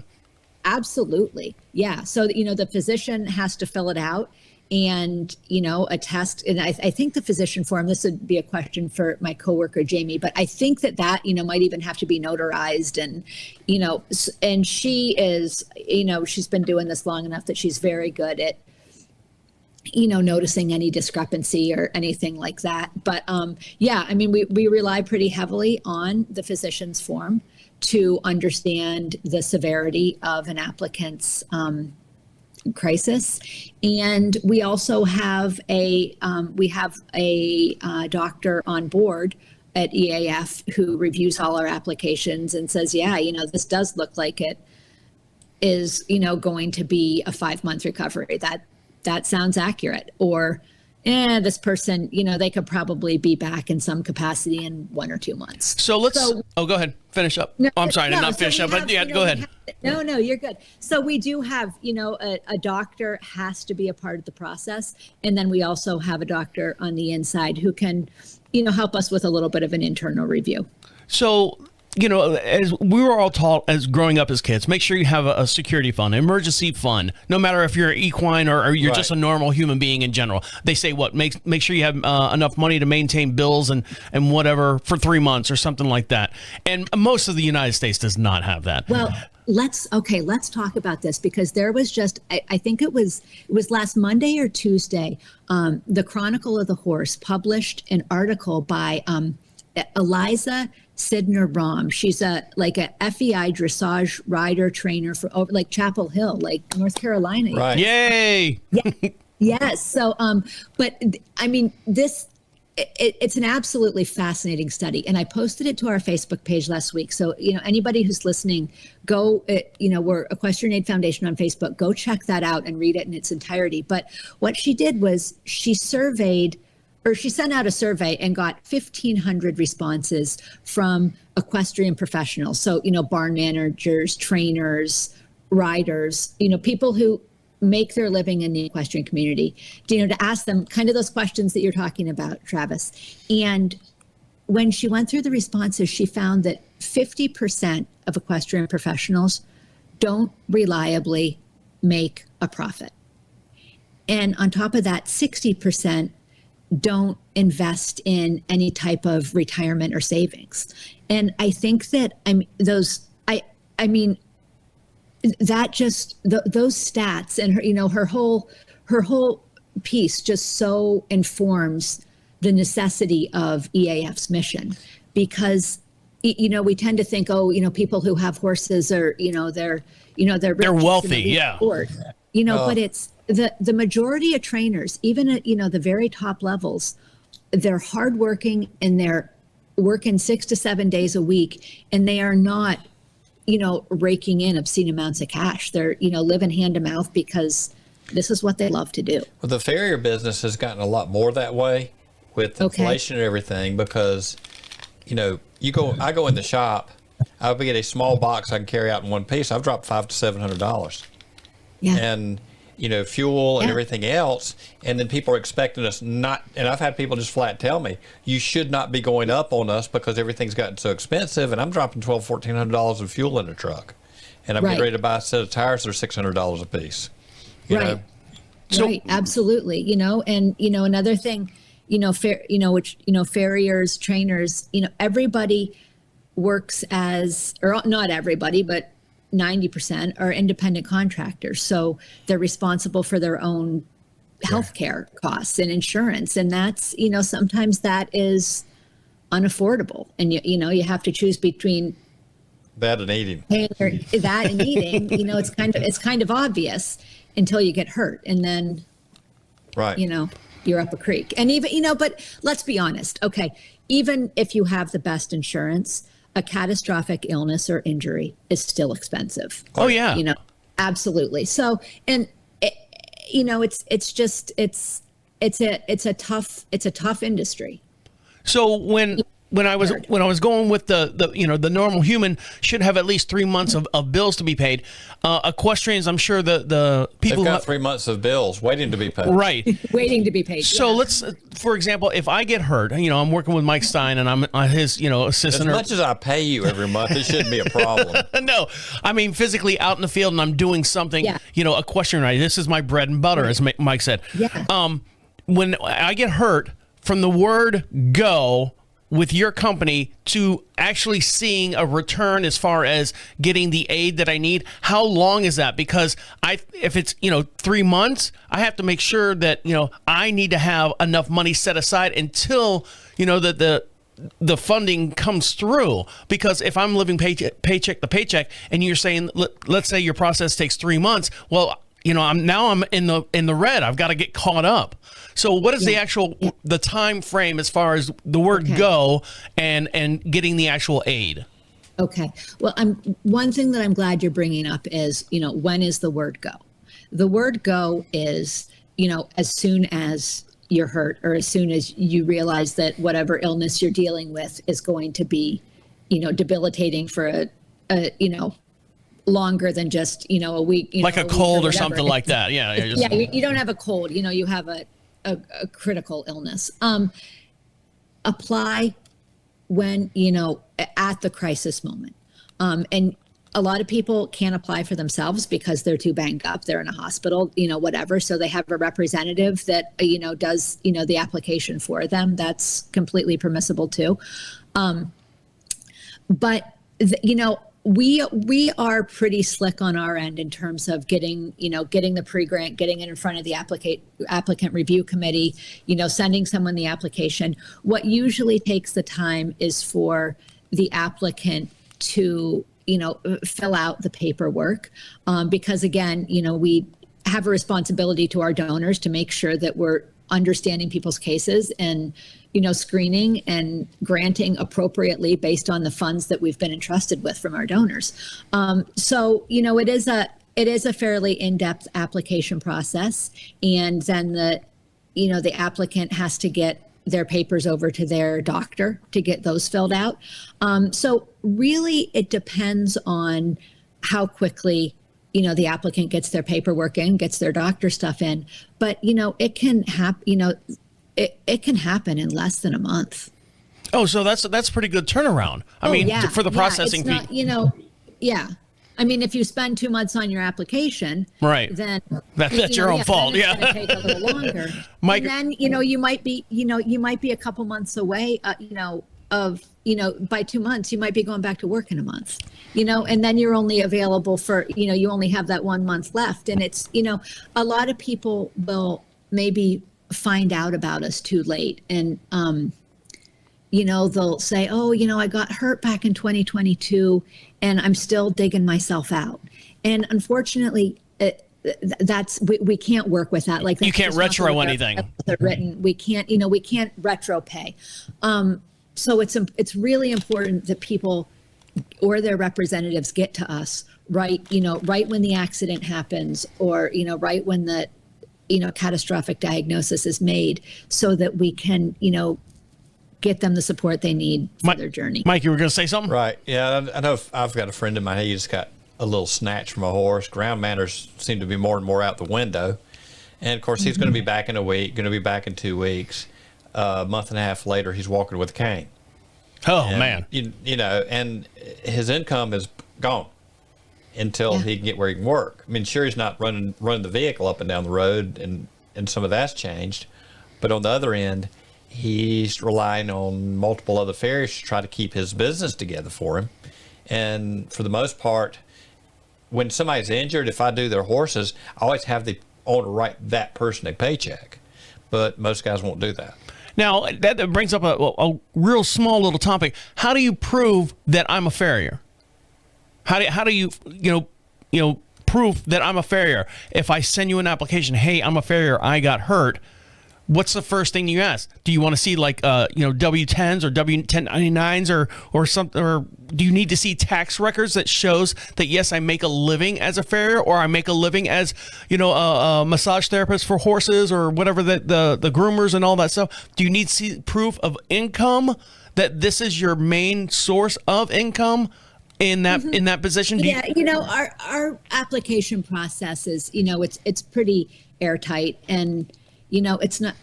Speaker 3: Absolutely. Yeah. So, the physician has to fill it out and, attest. And I think the physician form, this would be a question for my coworker, Jamie, but I think that might even have to be notarized. And, and she is, she's been doing this long enough that she's very good at, noticing any discrepancy or anything like that. But we rely pretty heavily on the physician's form to understand the severity of an applicant's crisis. And we also have a doctor on board at EAF who reviews all our applications and says, this does look like it is, going to be a 5-month recovery. That sounds accurate. Or this person, they could probably be back in some capacity in 1 or 2 months.
Speaker 1: So go ahead, finish up. No, I'm sorry, not finish up, but yeah, go ahead.
Speaker 3: No, you're good. So we do have, a doctor has to be a part of the process. And then we also have a doctor on the inside who can, help us with a little bit of an internal review.
Speaker 1: So, as we were all taught as growing up as kids, make sure you have a security fund, an emergency fund, no matter if you're equine or you're just a normal human being in general. They say make sure you have enough money to maintain bills and whatever for 3 months or something like that. And most of the United States does not have that.
Speaker 3: Well, let's talk about this, because there was just, I think it was last Monday or Tuesday, the Chronicle of the Horse published an article by Eliza Sidner-Rom. She's a FEI dressage rider trainer for Chapel Hill, North Carolina.
Speaker 2: Right.
Speaker 1: Yay.
Speaker 3: Yeah. Yes. So, but I mean, it's an absolutely fascinating study. And I posted it to our Facebook page last week. So, anybody who's listening, go, we're Equestrian Aid Foundation on Facebook, go check that out and read it in its entirety. But what she did was she sent out a survey and got 1,500 responses from equestrian professionals. So, barn managers, trainers, riders, people who make their living in the equestrian community, to ask them kind of those questions that you're talking about, Travis. And when she went through the responses, she found that 50% of equestrian professionals don't reliably make a profit. And on top of that, 60% don't invest in any type of retirement or savings. And I think that those stats and her whole piece just so informs the necessity of EAF's mission, because we tend to think, people who have horses are, they're rich,
Speaker 1: wealthy, yeah.
Speaker 3: But it's the majority of trainers, even at the very top levels, they're hardworking and they're working 6 to 7 days a week, and they are not raking in obscene amounts of cash. They're living hand to mouth because this is what they love to do.
Speaker 2: Well, the farrier business has gotten a lot more that way with inflation and everything, because I go in the shop, I'll get a small box I can carry out in one piece. I've dropped $500 to $700.
Speaker 3: Yeah.
Speaker 2: And fuel and everything else, and then people are expecting us not, and I've had people just flat tell me, you should not be going up on us because everything's gotten so expensive, and I'm dropping $1,200 to $1,400 in fuel in the truck. and I'm getting ready to buy a set of tires. They're $600 a piece. You know?
Speaker 1: So-
Speaker 3: Right, absolutely. And another thing, farriers, trainers, everybody works as, or not everybody, but 90% are independent contractors. So they're responsible for their own healthcare costs and insurance. And that's, sometimes that is unaffordable. And you have to choose between
Speaker 2: that and eating.
Speaker 3: That and eating. It's kind of obvious until you get hurt, and then you're up a creek. And even but let's be honest. Okay, even if you have the best insurance, a catastrophic illness or injury is still expensive.
Speaker 1: Oh yeah.
Speaker 3: Absolutely. So, and it's a tough industry.
Speaker 1: So when I was going with the normal human should have at least 3 months of bills to be paid. Equestrians, I'm sure the people
Speaker 2: they've got 3 months of bills waiting to be paid.
Speaker 1: Right.
Speaker 3: Waiting to be paid.
Speaker 1: So let's, for example, if I get hurt, I'm working with Mike Stine and I'm his, assistant.
Speaker 2: As much as I pay you every month, it shouldn't be a problem.
Speaker 1: No, I mean physically out in the field and I'm doing something, equestrian, right? This is my bread and butter, as Mike said.
Speaker 3: Yeah.
Speaker 1: When I get hurt, from the word go with your company to actually seeing a return as far as getting the aid that I need, how long is that? Because if it's 3 months, I have to make sure that I need to have enough money set aside until that the funding comes through. Because if I'm living paycheck to paycheck, and you're saying, let's say your process takes 3 months, well, I'm in the red. I've got to get caught up. So what is the time frame as far as the word go and getting the actual aid?
Speaker 3: Okay. Well, one thing that I'm glad you're bringing up is, when is the word go? The word go is, as soon as you're hurt or as soon as you realize that whatever illness you're dealing with is going to be, debilitating for a longer than just, a week.
Speaker 1: Like a cold or something like that. Yeah.
Speaker 3: You don't have a cold, you have a critical illness. Apply when, at the crisis moment. And a lot of people can't apply for themselves because they're too banged up. They're in a hospital, whatever. So they have a representative that, does, the application for them. That's completely permissible too. But we are pretty slick on our end in terms of getting the pre-grant, getting it in front of the applicant review committee, sending someone the application. What usually takes the time is for the applicant to, fill out the paperwork. Because again, we have a responsibility to our donors to make sure that we're understanding people's cases and, screening and granting appropriately based on the funds that we've been entrusted with from our donors. So, it is a fairly in-depth application process. And then the applicant has to get their papers over to their doctor to get those filled out. So really it depends on how quickly the applicant gets their paperwork in, gets their doctor stuff in, but it can happen, it can happen in less than a month.
Speaker 1: Oh, so that's pretty good turnaround. I mean, for the processing fee.
Speaker 3: Yeah. I mean, if you spend 2 months on your appliation,
Speaker 1: right,
Speaker 3: then
Speaker 1: that's your own fault.
Speaker 3: It's going to take a little longer. Mike, and then you might be a couple months away. By 2 months, you might be going back to work in a month. And then you're only available for you only have that 1 month left, and it's a lot of people will maybe find out about us too late, and they'll say, oh, I got hurt back in 2022 and I'm still digging myself out. And unfortunately, we can't work with that. Like,
Speaker 1: you can't retro anything.
Speaker 3: Written. We can't retro pay. So it's really important that people or their representatives get to us right when the accident happens, or, right when the, catastrophic diagnosis is made, so that we can, get them the support they need for their journey.
Speaker 1: Mike, you were going to say something?
Speaker 2: Right. Yeah, I know I've got a friend of mine, he just got a little snatch from a horse. Ground manners seem to be more and more out the window. And, of course, he's going to be back in a week, going to be back in 2 weeks. A month and a half later, he's walking with a cane.
Speaker 1: Oh, man.
Speaker 2: And his income is gone. until he can get where he can work. I mean, sure, he's not running the vehicle up and down the road, and some of that's changed. But on the other end, he's relying on multiple other farriers to try to keep his business together for him. And for the most part, when somebody's injured, if I do their horses, I always have the owner write that person a paycheck. But most guys won't do that.
Speaker 1: Now, that brings up a real small little topic. How do you prove that I'm a farrier? How do you prove that I'm a farrier? If I send you an application, hey, I'm a farrier, I got hurt, what's the first thing you ask? Do you want to see W-10s or W-1099s or something, or do you need to see tax records that shows that yes, I make a living as a farrier, or I make a living as a massage therapist for horses or whatever, the groomers and all that stuff? Do you need to see proof of income, that this is your main source of income in that position?
Speaker 3: Our application process is it's pretty airtight, and it's not,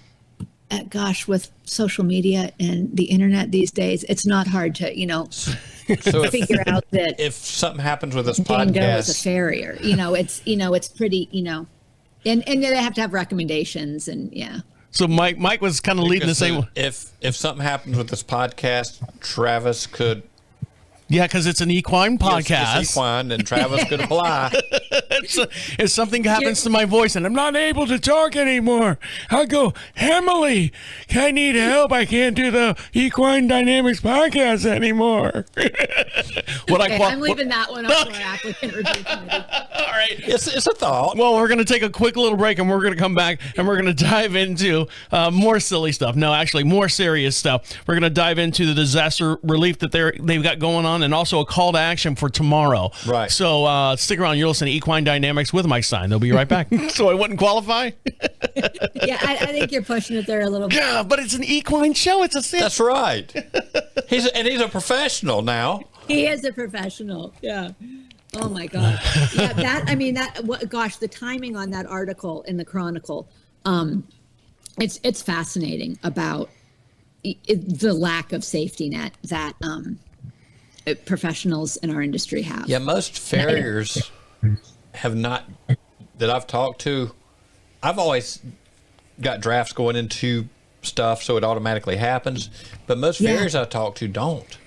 Speaker 3: with social media and the internet these days, it's not hard to, figure out that
Speaker 2: if something happens with this
Speaker 3: Dingo
Speaker 2: podcast,
Speaker 3: is a farrier, it's pretty, and they have to have recommendations, and
Speaker 1: So Mike was kind of leading the same.
Speaker 2: If something happens with this podcast, Travis could.
Speaker 1: Yeah, because it's an equine podcast.
Speaker 2: It's equine, and Travis could apply.
Speaker 1: If something happens to my voice and I'm not able to talk anymore, I'll go, Emily, I need help. I can't do the Equine Dynamics podcast anymore.
Speaker 3: I'm leaving that one up to our applicant review committee.
Speaker 1: All right.
Speaker 2: It's a thought.
Speaker 1: Well, we're going to take a quick little break, and we're going to come back, and we're going to dive into more silly stuff. No, actually, more serious stuff. We're going to dive into the disaster relief that they've got going on, and also a call to action for tomorrow.
Speaker 2: Right.
Speaker 1: So stick around. You're listening to Equine Dynamics with Mike Stine. They'll be right back. So I wouldn't qualify?
Speaker 3: Yeah, I think you're pushing it there a little bit.
Speaker 1: Yeah, but it's an equine show. It's a sin.
Speaker 2: That's right. He's a professional now.
Speaker 3: He is a professional. Yeah. Oh my God. Yeah, the timing on that article in the Chronicle, it's fascinating about the lack of safety net that professionals in our industry have.
Speaker 2: Yeah, most farriers have not, that I've talked to. I've always got drafts going into stuff so it automatically happens, but most farriers I talk to don't.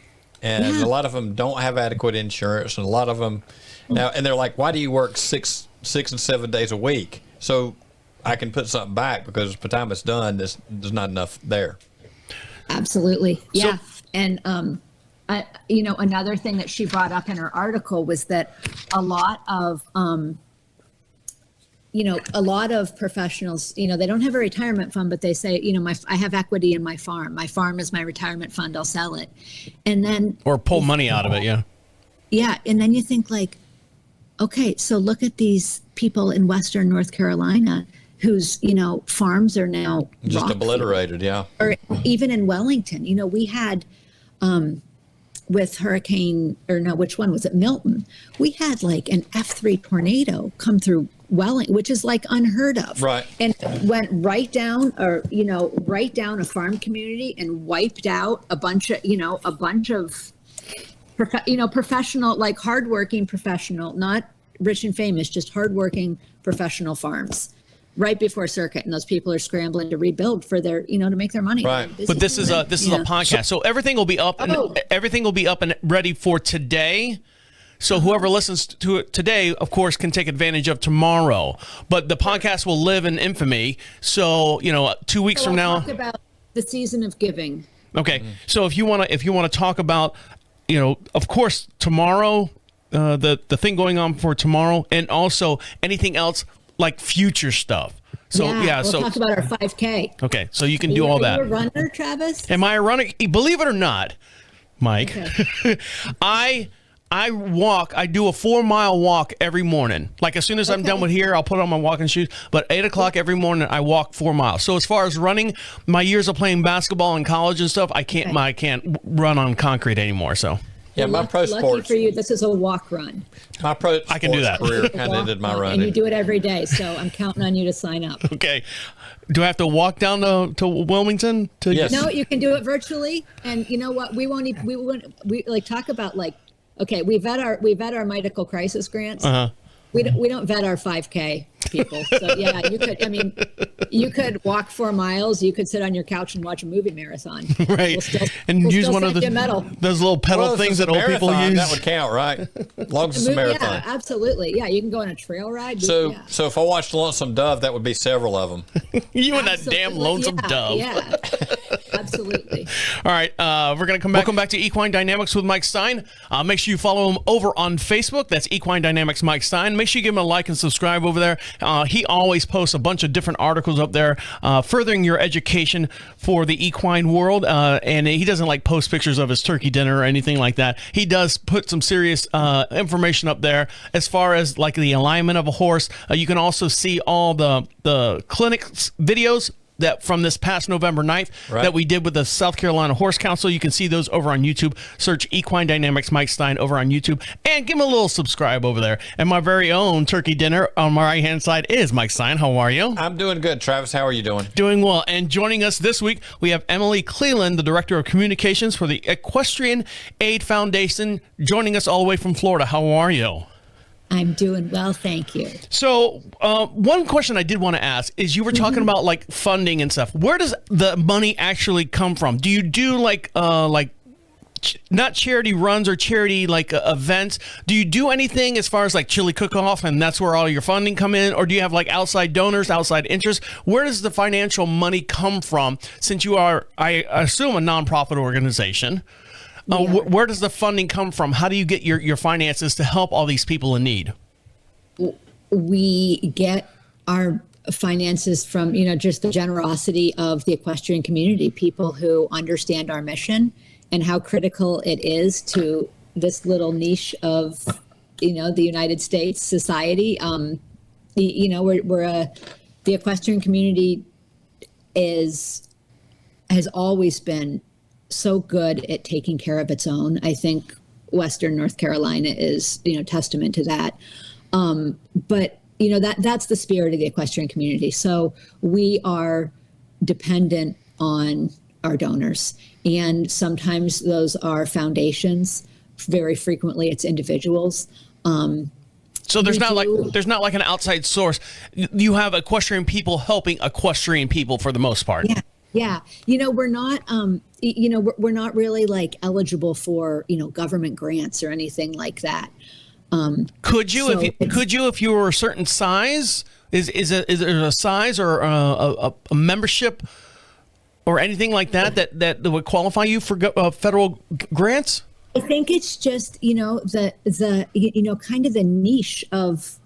Speaker 2: And a lot of them don't have adequate insurance, and a lot of them now, and they're like, why do you work 6 and 7 days a week? So I can put something back, because by the time it's done, there's not enough there.
Speaker 3: Absolutely. Yeah. And, another thing that she brought up in her article was that a lot of professionals, they don't have a retirement fund, but they say, I have equity in my farm. My farm is my retirement fund. I'll sell it. And then.
Speaker 1: Or pull money out of it. Yeah.
Speaker 3: Yeah. And then you think okay, so look at these people in Western North Carolina whose, farms are now
Speaker 2: just obliterated. Yeah.
Speaker 3: Or even in Wellington, we had, with hurricane, or no, which one was it? Milton. We had like an F3 tornado come through Wellington, which is like unheard of.
Speaker 2: Right.
Speaker 3: And went right down a farm community and wiped out a bunch of professional, like hardworking professional, not rich and famous, just hardworking professional farms. Right before circuit, and those people are scrambling to rebuild for their, to make their money.
Speaker 2: Right.
Speaker 1: But this is a podcast, so everything will be up. Everything will be up and ready for today. So whoever listens to it today, of course, can take advantage of tomorrow. But the podcast will live in infamy. So 2 weeks from now.
Speaker 3: Talk about the season of giving.
Speaker 1: Okay. So if you want to talk about, of course, tomorrow, the thing going on for tomorrow, and also anything else, like future stuff. So
Speaker 3: we'll talk about our 5K.
Speaker 1: Okay, so you can do all that.
Speaker 3: Are you a runner, Travis?
Speaker 1: Am I a runner? Believe it or not, Mike,
Speaker 3: okay.
Speaker 1: I walk. I do a 4-mile walk every morning. Like as soon as I'm done with here, I'll put on my walking shoes. But 8:00 every morning, I walk 4 miles. So as far as running, my years of playing basketball in college and stuff, I can't run on concrete anymore. So.
Speaker 2: Yeah, my pro sports.
Speaker 3: Lucky for you, this is a walk run.
Speaker 2: My pro sports career kind of ended my running.
Speaker 3: And you do it every day, so I'm counting on you to sign up.
Speaker 1: Okay. Do I have to walk down to Wilmington?
Speaker 2: Yes.
Speaker 3: No, you can do it virtually. And you know what? We won't talk about Okay, we vet our medical crisis grants. We don't vet our 5K people. So yeah, you could walk 4 miles. You could sit on your couch and watch a movie marathon.
Speaker 1: Right. And use one of those little pedal things that old people use.
Speaker 2: That would count, right? As long as it's a marathon.
Speaker 3: Yeah, absolutely. Yeah, you can go on a trail ride.
Speaker 2: So if I watched Lonesome Dove, that would be several of them.
Speaker 1: You and that damn Lonesome Dove.
Speaker 3: Yeah, absolutely.
Speaker 1: All right, we're going to come back. Welcome back to Equine Dynamics with Mike Stine. Make sure you follow him over on Facebook. That's Equine Dynamics Mike Stine. Make sure you give him a like and subscribe over there. He always posts a bunch of different articles up there, furthering your education for the equine world. And he doesn't like post pictures of his turkey dinner or anything like that. He does put some serious information up there as far as like the alignment of a horse. You can also see all the clinics videos that from this past November 9th that we did with the South Carolina Horse Council. You can see those over on YouTube. Search Equine Dynamics Mike Stine over on YouTube and give him a little subscribe over there. And my very own turkey dinner on my right hand side is Mike Stine. How are you?
Speaker 2: I'm doing good, Travis. How are you doing?
Speaker 1: Doing well. And joining us this week, we have Emily Cleland, the Director of Communications for the Equestrian Aid Foundation, joining us all the way from Florida. How are you?
Speaker 3: I'm doing well, thank you.
Speaker 1: So one question I did want to ask is you were talking about like funding and stuff. Where does the money actually come from? Do you do like not charity runs or charity like events? Do you do anything as far as like chili cook-off and that's where all your funding come in? Or do you have like outside donors, outside interest? Where does the financial money come from since you are, I assume, a nonprofit organization? Where does the funding come from? How do you get your finances to help all these people in need?
Speaker 3: We get our finances from, just the generosity of the equestrian community, people who understand our mission and how critical it is to this little niche of, the United States society. The equestrian community has always been so good at taking care of its own. I think Western North Carolina is, testament to that. But that's the spirit of the equestrian community. So we are dependent on our donors, and sometimes those are foundations. Very frequently, it's individuals.
Speaker 1: So there's not like an outside source. You have equestrian people helping equestrian people for the most part.
Speaker 3: Yeah. We're not, we're not really like eligible for, government grants or anything like that.
Speaker 1: Could you if you were a certain size? Is it a size or a membership or anything like that would qualify you for federal grants?
Speaker 3: I think it's just, the kind of the niche of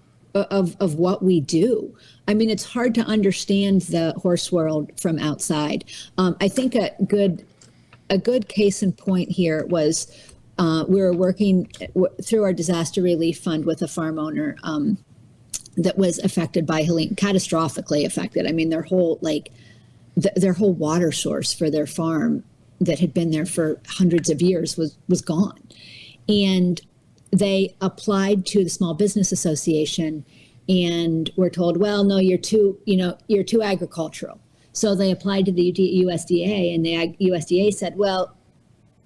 Speaker 3: what we do. I mean, it's hard to understand the horse world from outside. I think a good case in point here was we were working through our disaster relief fund with a farm owner that was affected by Helene, catastrophically affected. I mean, their whole water source for their farm that had been there for hundreds of years was gone. And they applied to the Small Business Association and were told, well, no, you're too agricultural. So they applied to the USDA, and the USDA said, well,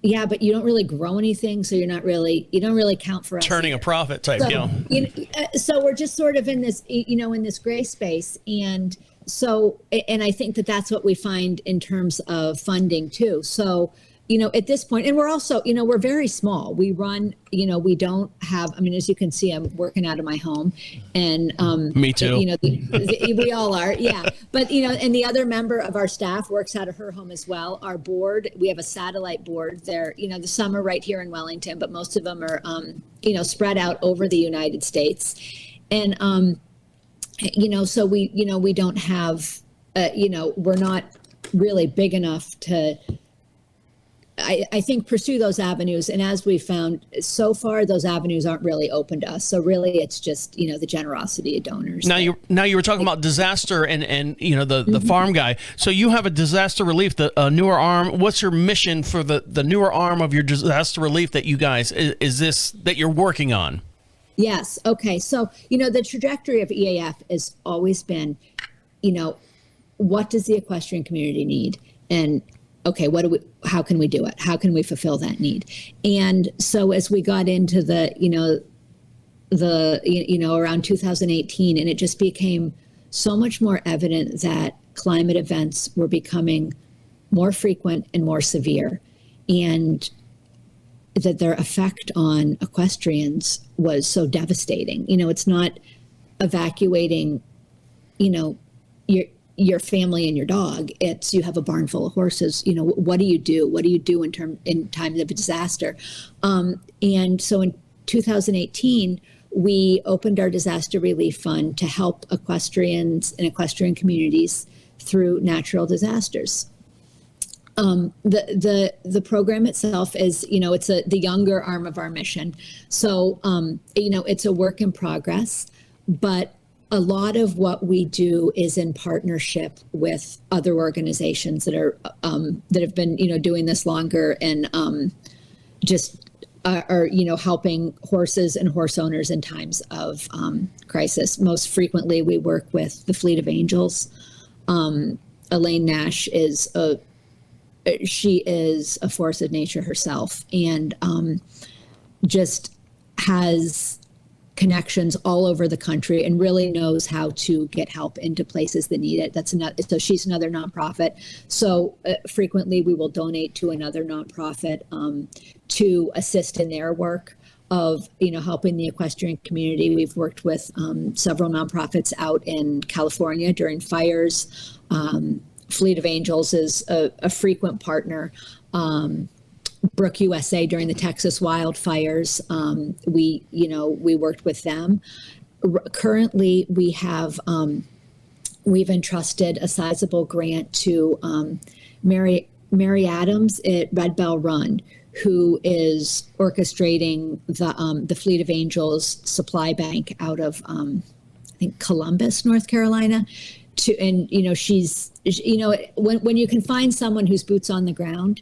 Speaker 3: yeah, but you don't really grow anything, so you don't really count for us.
Speaker 1: Turning a profit type deal.
Speaker 3: So we're just sort of in this, in this gray space. And so, and I think that's what we find in terms of funding too. So, at this point, and we're also, we're very small. We run, we don't have, as you can see, I'm working out of my home, and
Speaker 1: me too.
Speaker 3: We all are, yeah. But and the other member of our staff works out of her home as well. Our board, we have a satellite board there. Some are right here in Wellington, but most of them are, spread out over the United States, and so we don't have, we're not really big enough to. I think pursue those avenues, and as we found so far, those avenues aren't really open to us. So really, it's just the generosity of donors.
Speaker 1: Now you were talking about disaster and the farm guy. So you have a disaster relief, the newer arm. What's your mission for the newer arm of your disaster relief that you guys is this that you're working on?
Speaker 3: Yes. Okay. So the trajectory of EAF has always been, what does the equestrian community need, and okay, how can we do it? How can we fulfill that need? And so as we got into around 2018, and it just became so much more evident that climate events were becoming more frequent and more severe, and that their effect on equestrians was so devastating. It's not evacuating, your family and your dog. It's you have a barn full of horses. What do you do? What do you do in times of a disaster? And so in 2018, we opened our disaster relief fund to help equestrians and equestrian communities through natural disasters. The program itself is, it's the younger arm of our mission. So, it's a work in progress, but a lot of what we do is in partnership with other organizations that have been, doing this longer and are helping horses and horse owners in times of crisis. Most frequently, we work with the Fleet of Angels. Elaine Nash is a force of nature herself, and just has connections all over the country and really knows how to get help into places that need it. So she's another nonprofit. So frequently we will donate to another nonprofit to assist in their work of helping the equestrian community. We've worked with several nonprofits out in California during fires. Fleet of Angels is a frequent partner. Brook USA during the Texas wildfires. We worked with them. Currently, we've entrusted a sizable grant to Mary Adams at Red Bell Run, who is orchestrating the Fleet of Angels supply bank out of I think Columbus, North Carolina. She's when you can find someone who's boots on the ground,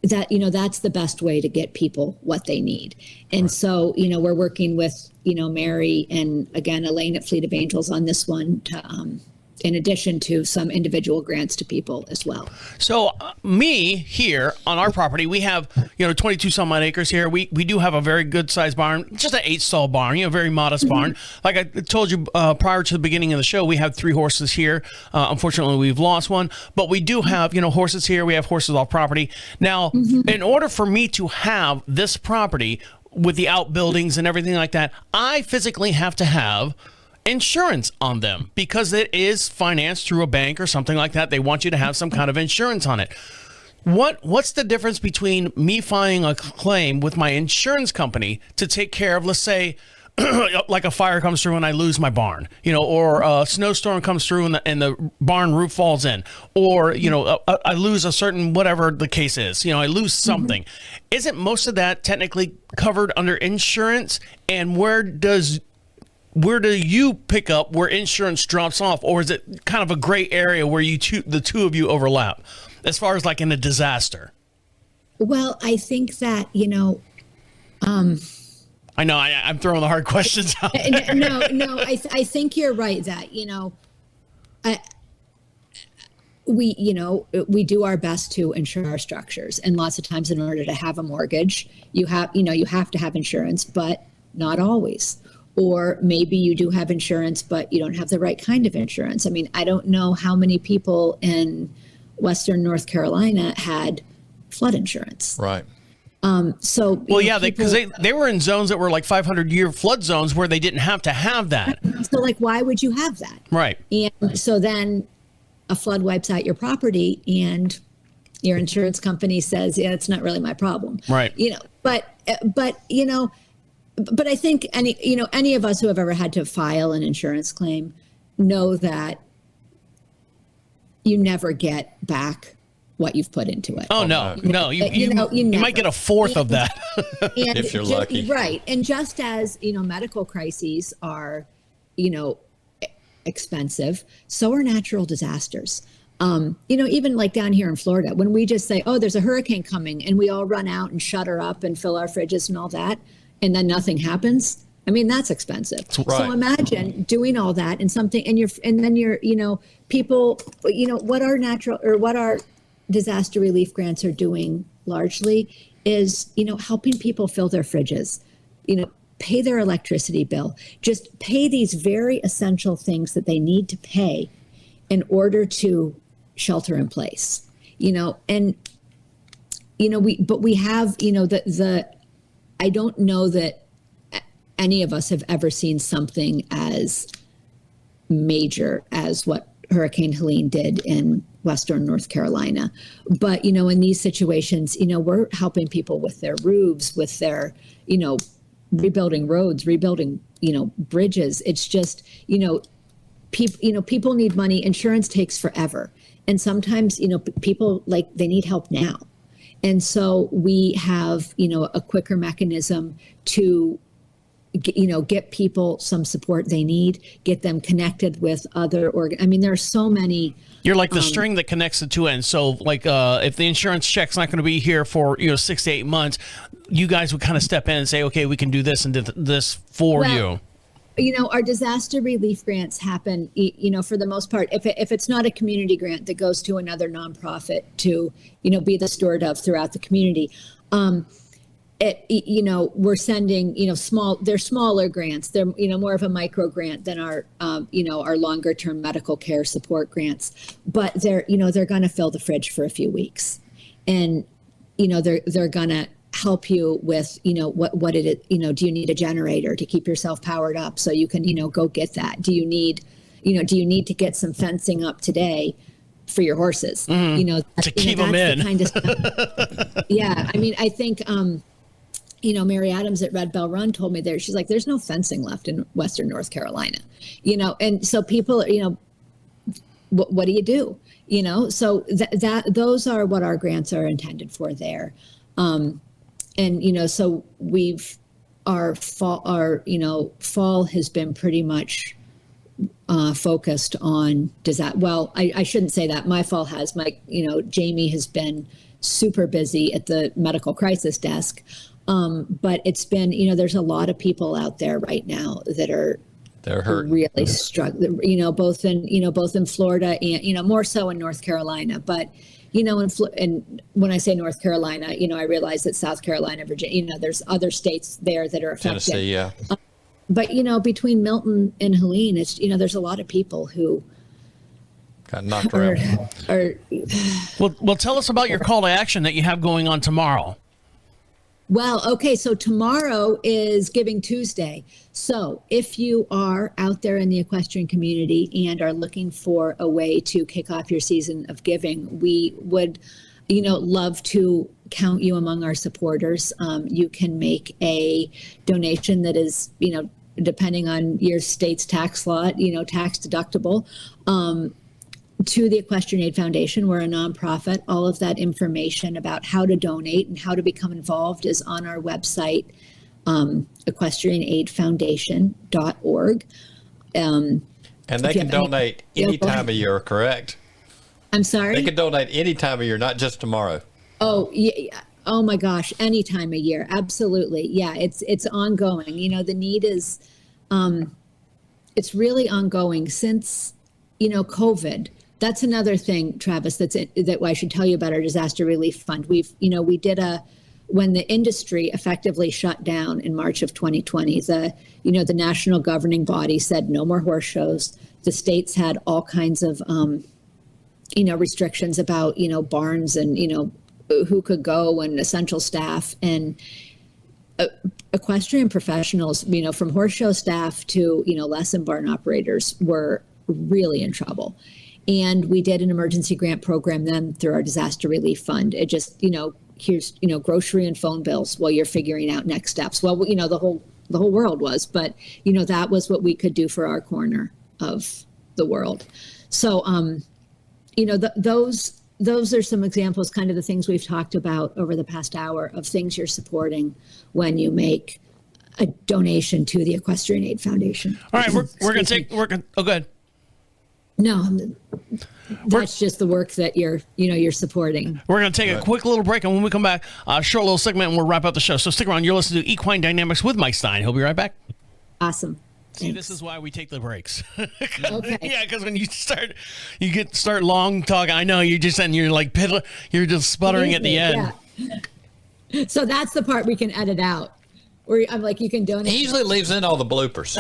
Speaker 3: that's the best way to get people what they need. And right. So, we're working with, Mary and again, Elaine at Fleet of Angels on this one to, in addition to some individual grants to people as well.
Speaker 1: So me here on our property, we have, 22 some odd acres here. We do have a very good sized barn, just an 8-stall barn, very modest barn. Like I told you prior to the beginning of the show, we have 3 horses here. Unfortunately, we've lost one, but we do have, horses here. We have horses off property. Now, in order for me to have this property with the outbuildings and everything like that, I physically have to have insurance on them because it is financed through a bank or something like that. They want you to have some kind of insurance on it. What's the difference between me filing a claim with my insurance company to take care of, let's say, like a fire comes through and I lose my barn, or a snowstorm comes through and the barn roof falls in, or, I lose a certain, whatever the case is, I lose something. Isn't most of that technically covered under insurance? And where do you pick up where insurance drops off, or is it kind of a gray area where the two of you overlap as far as like in a disaster?
Speaker 3: Well, I think that,
Speaker 1: I know I'm throwing the hard questions out there.
Speaker 3: No, I think you're right that, we do our best to insure our structures, and lots of times in order to have a mortgage, you have to have insurance, but not always. Or maybe you do have insurance, but you don't have the right kind of insurance. I mean, I don't know how many people in Western North Carolina had flood insurance.
Speaker 2: Right.
Speaker 1: Because they were in zones that were like 500-year flood zones where they didn't have to have that.
Speaker 3: So, why would you have that?
Speaker 1: Right.
Speaker 3: And so then a flood wipes out your property, and your insurance company says, "Yeah, it's not really my problem."
Speaker 1: Right.
Speaker 3: But I think any of us who have ever had to file an insurance claim know that you never get back what you've put into it.
Speaker 1: Oh, no. You might get a fourth of that.
Speaker 2: If you're lucky.
Speaker 3: Right. And just as, medical crises are, expensive, so are natural disasters. Even like down here in Florida, when we just say, oh, there's a hurricane coming, and we all run out and shutter up and fill our fridges and all that, and then nothing happens, I mean, that's expensive.
Speaker 2: Right.
Speaker 3: So imagine doing all that and something, and then you're, people, what our disaster relief grants are doing largely is, helping people fill their fridges, pay their electricity bill, just pay these very essential things that they need to pay in order to shelter in place, and, we have, I don't know that any of us have ever seen something as major as what Hurricane Helene did in Western North Carolina. But, in these situations, we're helping people with their roofs, with their, rebuilding roads, rebuilding, bridges. It's just, people need money. Insurance takes forever. And sometimes, people they need help now. And so we have, a quicker mechanism to get people some support they need, get them connected with other there are so many.
Speaker 1: You're like the string that connects the two ends. So if the insurance check's not going to be here for 6 to 8 months, you guys would kind of step in and say, okay, we can do this and do this for you.
Speaker 3: Our disaster relief grants happen, for the most part, if it's not a community grant that goes to another nonprofit to, be the steward of throughout the community. We're sending, they're smaller grants. They're, more of a micro grant than our longer term medical care support grants, but they're going to fill the fridge for a few weeks, and, they're going to help you with, what it is, do you need a generator to keep yourself powered up so you can, go get that? Do you need to get some fencing up today for your horses?
Speaker 1: To keep them in.
Speaker 3: The kind of stuff. Yeah. I think, Mary Adams at Red Bell Run told me she's like, there's no fencing left in Western North Carolina, and so people, what do you do? So that those are what our grants are intended for there. So our fall has been pretty much focused on disaster. Well, I shouldn't say that. My fall has. Jamie has been super busy at the medical crisis desk. But it's been, there's a lot of people out there right now that they're hurt, really struggling, both in Florida and, more so in North Carolina. But, and when I say North Carolina, I realize that South Carolina, Virginia, there's other states there that are affected.
Speaker 2: Tennessee, yeah.
Speaker 3: But, between Milton and Helene, it's, there's a lot of people who
Speaker 2: got knocked around.
Speaker 1: Well, tell us about your call to action that you have going on tomorrow.
Speaker 3: Well, okay, so tomorrow is Giving Tuesday. So if you are out there in the equestrian community and are looking for a way to kick off your season of giving, we would, love to count you among our supporters. You can make a donation that is, depending on your state's tax law, tax deductible. To the Equestrian Aid Foundation. We're a nonprofit. All of that information about how to donate and how to become involved is on our website, equestrianaidfoundation.org.
Speaker 2: And they can donate any time of year, correct?
Speaker 3: I'm sorry?
Speaker 2: They can donate any time of year, not just tomorrow.
Speaker 3: Oh, yeah. Oh my gosh, any time of year. Absolutely. Yeah, it's ongoing. The need is, it's really ongoing since, COVID. That's another thing, Travis, that I should tell you about our disaster relief fund. We did when the industry effectively shut down in March of 2020, the national governing body said no more horse shows. The states had all kinds of, restrictions about, barns and, who could go and essential staff, and equestrian professionals, from horse show staff to, lesson barn operators were really in trouble. And we did an emergency grant program then through our disaster relief fund. It just, here's, grocery and phone bills while you're figuring out next steps. Well, the whole world was, but, that was what we could do for our corner of the world. So, those are some examples, kind of the things we've talked about over the past hour of things you're supporting when you make a donation to the Equestrian Aid Foundation.
Speaker 1: All right, we're going to go ahead.
Speaker 3: No, that's just the work that you're supporting.
Speaker 1: We're going to take a quick little break, and when we come back, a short little segment, and we'll wrap up the show. So stick around. You're listening to Equine Dynamics with Mike Stine. He'll be right back.
Speaker 3: Awesome.
Speaker 1: See, this is why we take the breaks.
Speaker 3: Okay.
Speaker 1: Yeah, because when you start long talking, I know you're just you're just sputtering at the end.
Speaker 3: Yeah. So that's the part we can edit out. Where I'm like, you can donate.
Speaker 2: He usually leaves in all the bloopers.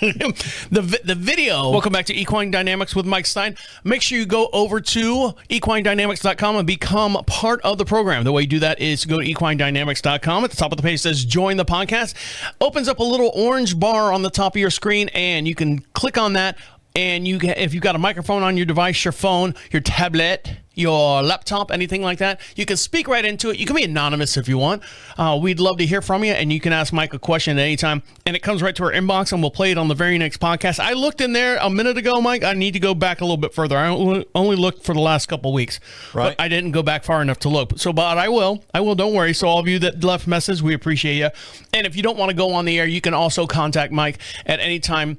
Speaker 1: The video. Welcome back to Equine Dynamics with Mike Stine. Make sure you go over to equinedynamics.com and become part of the program. The way you do that is to go to equinedynamics.com. At the top of the page says join the podcast. Opens up a little orange bar on the top of your screen, and you can click on that. And if you've got a microphone on your device, your phone, your tablet, your laptop, anything like that, you can speak right into it. You can be anonymous if you want. We'd love to hear from you, and you can ask Mike a question at any time, and it comes right to our inbox, and we'll play it on the very next podcast. I looked in there a minute ago, Mike. I need to go back a little bit further. I only looked for the last couple of weeks,
Speaker 2: right?
Speaker 1: But I didn't go back far enough to look. But I will. Don't worry. So all of you that left message, we appreciate you. And if you don't want to go on the air, you can also contact Mike at any time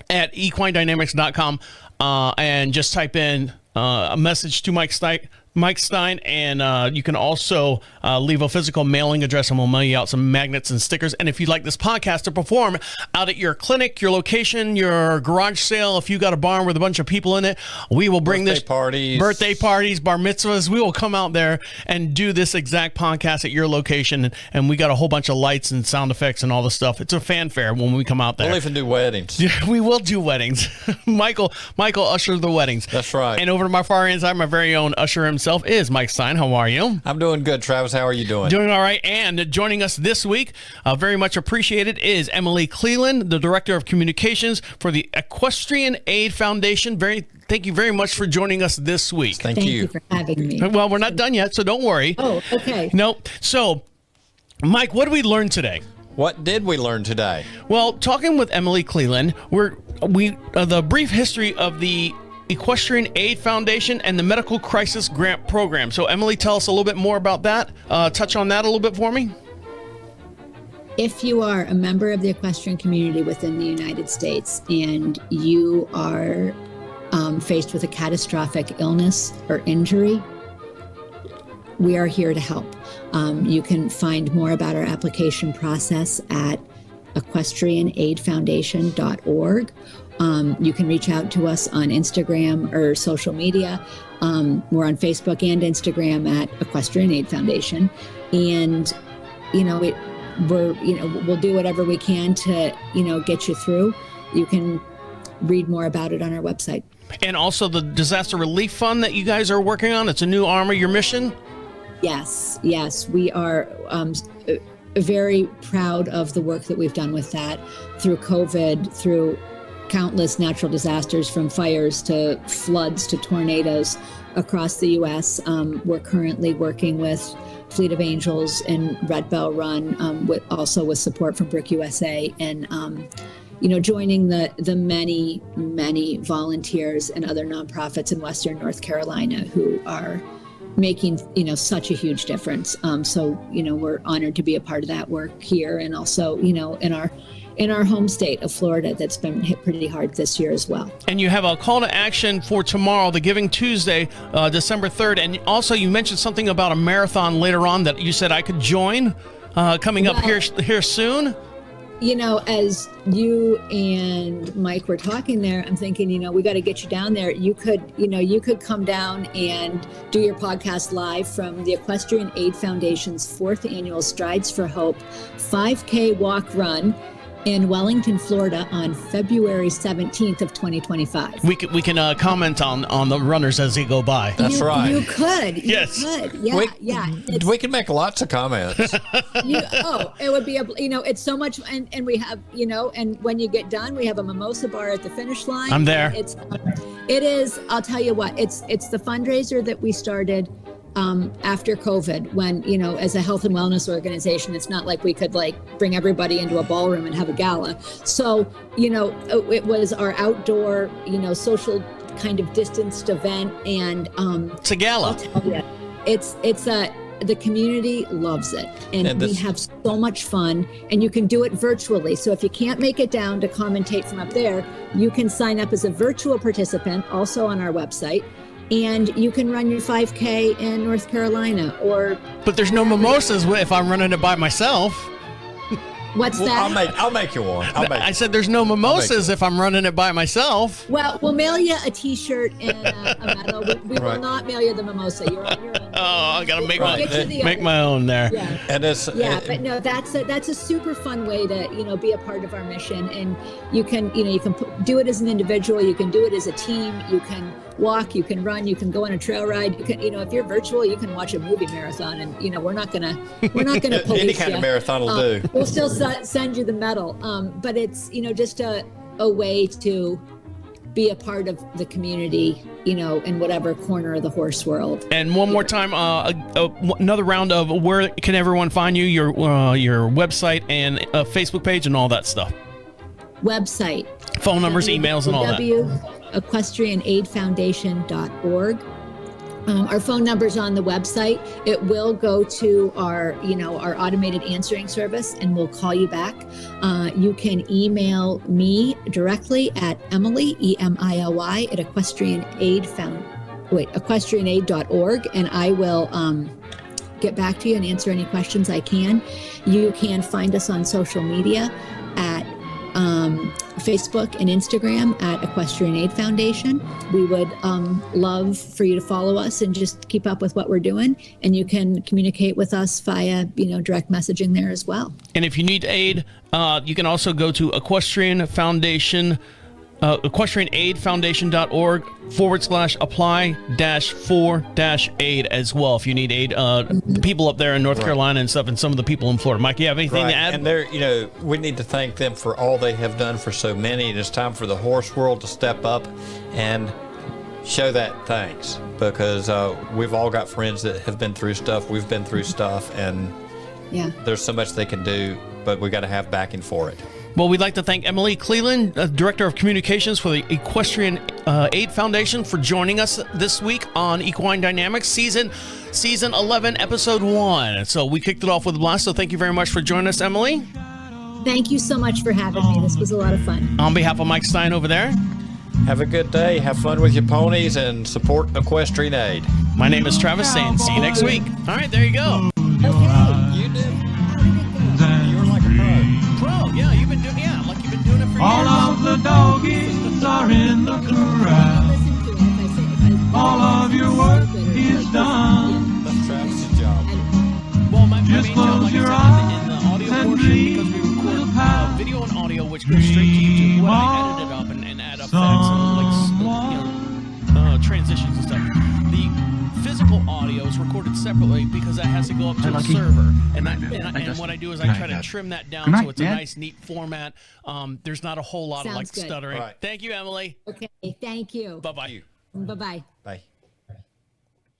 Speaker 1: at equinedynamics.com and just type in a message to Mike Stine, and you can also leave a physical mailing address, and we'll mail you out some magnets and stickers. And if you'd like this podcast to perform out at your clinic, your location, your garage sale, if you got a barn with a bunch of people in it, we will bring birthday parties, bar mitzvahs. We will come out there and do this exact podcast at your location, and we got a whole bunch of lights and sound effects and all the stuff. It's a fanfare when we come out there.
Speaker 2: We'll even do weddings.
Speaker 1: Yeah, we will do weddings. Michael ushers the weddings.
Speaker 2: That's right.
Speaker 1: And over to my far end side, my very own usher himself is Mike Stine. How are you?
Speaker 2: I'm doing good, Travis. How are you doing?
Speaker 1: Doing all right. And joining us this week, very much appreciated, is Emily Cleland, the Director of Communications for the Equestrian Aid Foundation. Thank you very much for joining us this week.
Speaker 2: Thank you
Speaker 3: for having me.
Speaker 1: Well, we're not done yet, so don't worry.
Speaker 3: Oh, okay.
Speaker 1: No. So, Mike, what did we learn today?
Speaker 2: What did we learn today?
Speaker 1: Well, talking with Emily Cleland, the brief history of the Equestrian Aid Foundation and the Medical Crisis Grant Program. So, Emily, tell us a little bit more about that. Touch on that a little bit for me.
Speaker 3: If you are a member of the equestrian community within the United States and you are faced with a catastrophic illness or injury, we are here to help. You can find more about our application process at equestrianaidfoundation.org. You can reach out to us on Instagram or social media. We're on Facebook and Instagram at Equestrian Aid Foundation. And, we'll do whatever we can to, get you through. You can read more about it on our website.
Speaker 1: And also the Disaster Relief Fund that you guys are working on. It's a new arm of your mission.
Speaker 3: Yes. We are very proud of the work that we've done with that through COVID, through countless natural disasters, from fires to floods to tornadoes across the U.S. We're currently working with Fleet of Angels and Red Bell Run, with support from Brick USA, and joining the many volunteers and other nonprofits in Western North Carolina who are making such a huge difference. So we're honored to be a part of that work here, and also in our home state of Florida that's been hit pretty hard this year as well. And you have a call to action for tomorrow, the Giving Tuesday, December 3rd. And also you mentioned something about a marathon later on that you said I could join coming up here soon. As you and Mike were talking there, I'm thinking, we got to get you down there. You could come down and do your podcast live from the Equestrian Aid Foundation's 4th annual Strides for Hope 5K walk run in Wellington, Florida on February 17th of 2025. We can comment on the runners as they go by.
Speaker 2: That's right.
Speaker 3: You could.
Speaker 1: Yes.
Speaker 3: You could. Yeah.
Speaker 2: We can make lots of comments.
Speaker 3: It would be it's so much, and we have, and when you get done, we have a mimosa bar at the finish line.
Speaker 1: I'm there.
Speaker 3: It is, I'll tell you what, it's the fundraiser that we started after COVID, when, as a health and wellness organization, it's not like we could bring everybody into a ballroom and have a gala. So, it was our outdoor, social kind of distanced event. And
Speaker 1: it's a gala.
Speaker 3: I'll tell you, the community loves it. And we have so much fun, and you can do it virtually. So if you can't make it down to commentate from up there, you can sign up as a virtual participant also on our website. And you can run your 5K in North Carolina, but there's no mimosas if I'm running it by myself. What's that?
Speaker 2: I'll make you one.
Speaker 1: I said there's no mimosas if I'm running it by myself.
Speaker 3: Well, we'll mail you a T-shirt and a medal. We will not mail you the mimosa. You're on your own.
Speaker 1: Oh, I gotta make
Speaker 3: Make
Speaker 1: my own there.
Speaker 3: Yeah.
Speaker 2: And
Speaker 3: But no, that's a super fun way to be a part of our mission. And you can do it as an individual. You can do it as a team. You can walk. You can run. You can go on a trail ride. You can if you're virtual, you can watch a movie marathon. And we're not gonna police
Speaker 2: any kind of marathon will do.
Speaker 3: We'll still send you the medal. But it's just a way to be a part of the community, in whatever corner of the horse world.
Speaker 1: And one more time, another round of where can everyone find you, your website and Facebook page and all that stuff.
Speaker 3: Website.
Speaker 1: Phone numbers, emails, and all that.
Speaker 3: Equestrianaidfoundation.org. Our phone number's on the website. It will go to our automated answering service, and we'll call you back. You can email me directly at Emily, EMILY, at equestrianaid.org, and I will get back to you and answer any questions I can. You can find us on social media at Facebook and Instagram at Equestrian Aid Foundation. We would love for you to follow us and just keep up with what we're doing. And you can communicate with us via, direct messaging there as well. And
Speaker 1: if you need aid, you can also go to Equestrian Foundation, equestrianaidfoundation.org/apply-for-aid as well if you need aid. The people up there in North Carolina and stuff, and some of the people in Florida. Mike, you have anything to add?
Speaker 2: And we need to thank them for all they have done for so many. And it's time for the horse world to step up and show that thanks, because we've all got friends that have been through stuff. We've been through stuff, and there's so much they can do, but we got to have backing for it.
Speaker 1: Well, we'd like to thank Emily Cleland, Director of Communications for the Equestrian Aid Foundation, for joining us this week on Equine Dynamics Season 11, Episode 1. So we kicked it off with a blast, so thank you very much for joining us, Emily.
Speaker 3: Thank you so much for having me. This was a lot of fun.
Speaker 1: On behalf of Mike Stine over there.
Speaker 2: Have a good day. Have fun with your ponies and support Equestrian Aid.
Speaker 1: My name is Travis, saying see you next week. All right, there you go.
Speaker 3: Okay.
Speaker 2: You did. You're like a pro.
Speaker 1: Yeah, you've been doing it for years.
Speaker 4: All of the doggies are in the corral. All of your work is done.
Speaker 2: That's Travis's job.
Speaker 1: Well, my main
Speaker 4: Just
Speaker 1: job, like
Speaker 4: close your
Speaker 1: I
Speaker 4: eyes
Speaker 1: said, in the audio
Speaker 4: and
Speaker 1: portion,
Speaker 4: dream
Speaker 1: because we record
Speaker 4: will pass.
Speaker 1: video and audio, which goes straight to YouTube. When I edit it up and add effects and transitions and stuff, the physical audio is recorded separately because that has to go up to a server. And what I do is I try to trim that down so it's a nice, neat format. There's not a whole lot of
Speaker 3: Sounds good.
Speaker 1: stuttering.
Speaker 2: Right.
Speaker 1: Thank you, Emily.
Speaker 3: Okay. Thank you.
Speaker 1: Bye-bye.
Speaker 3: Bye-bye.
Speaker 2: Bye.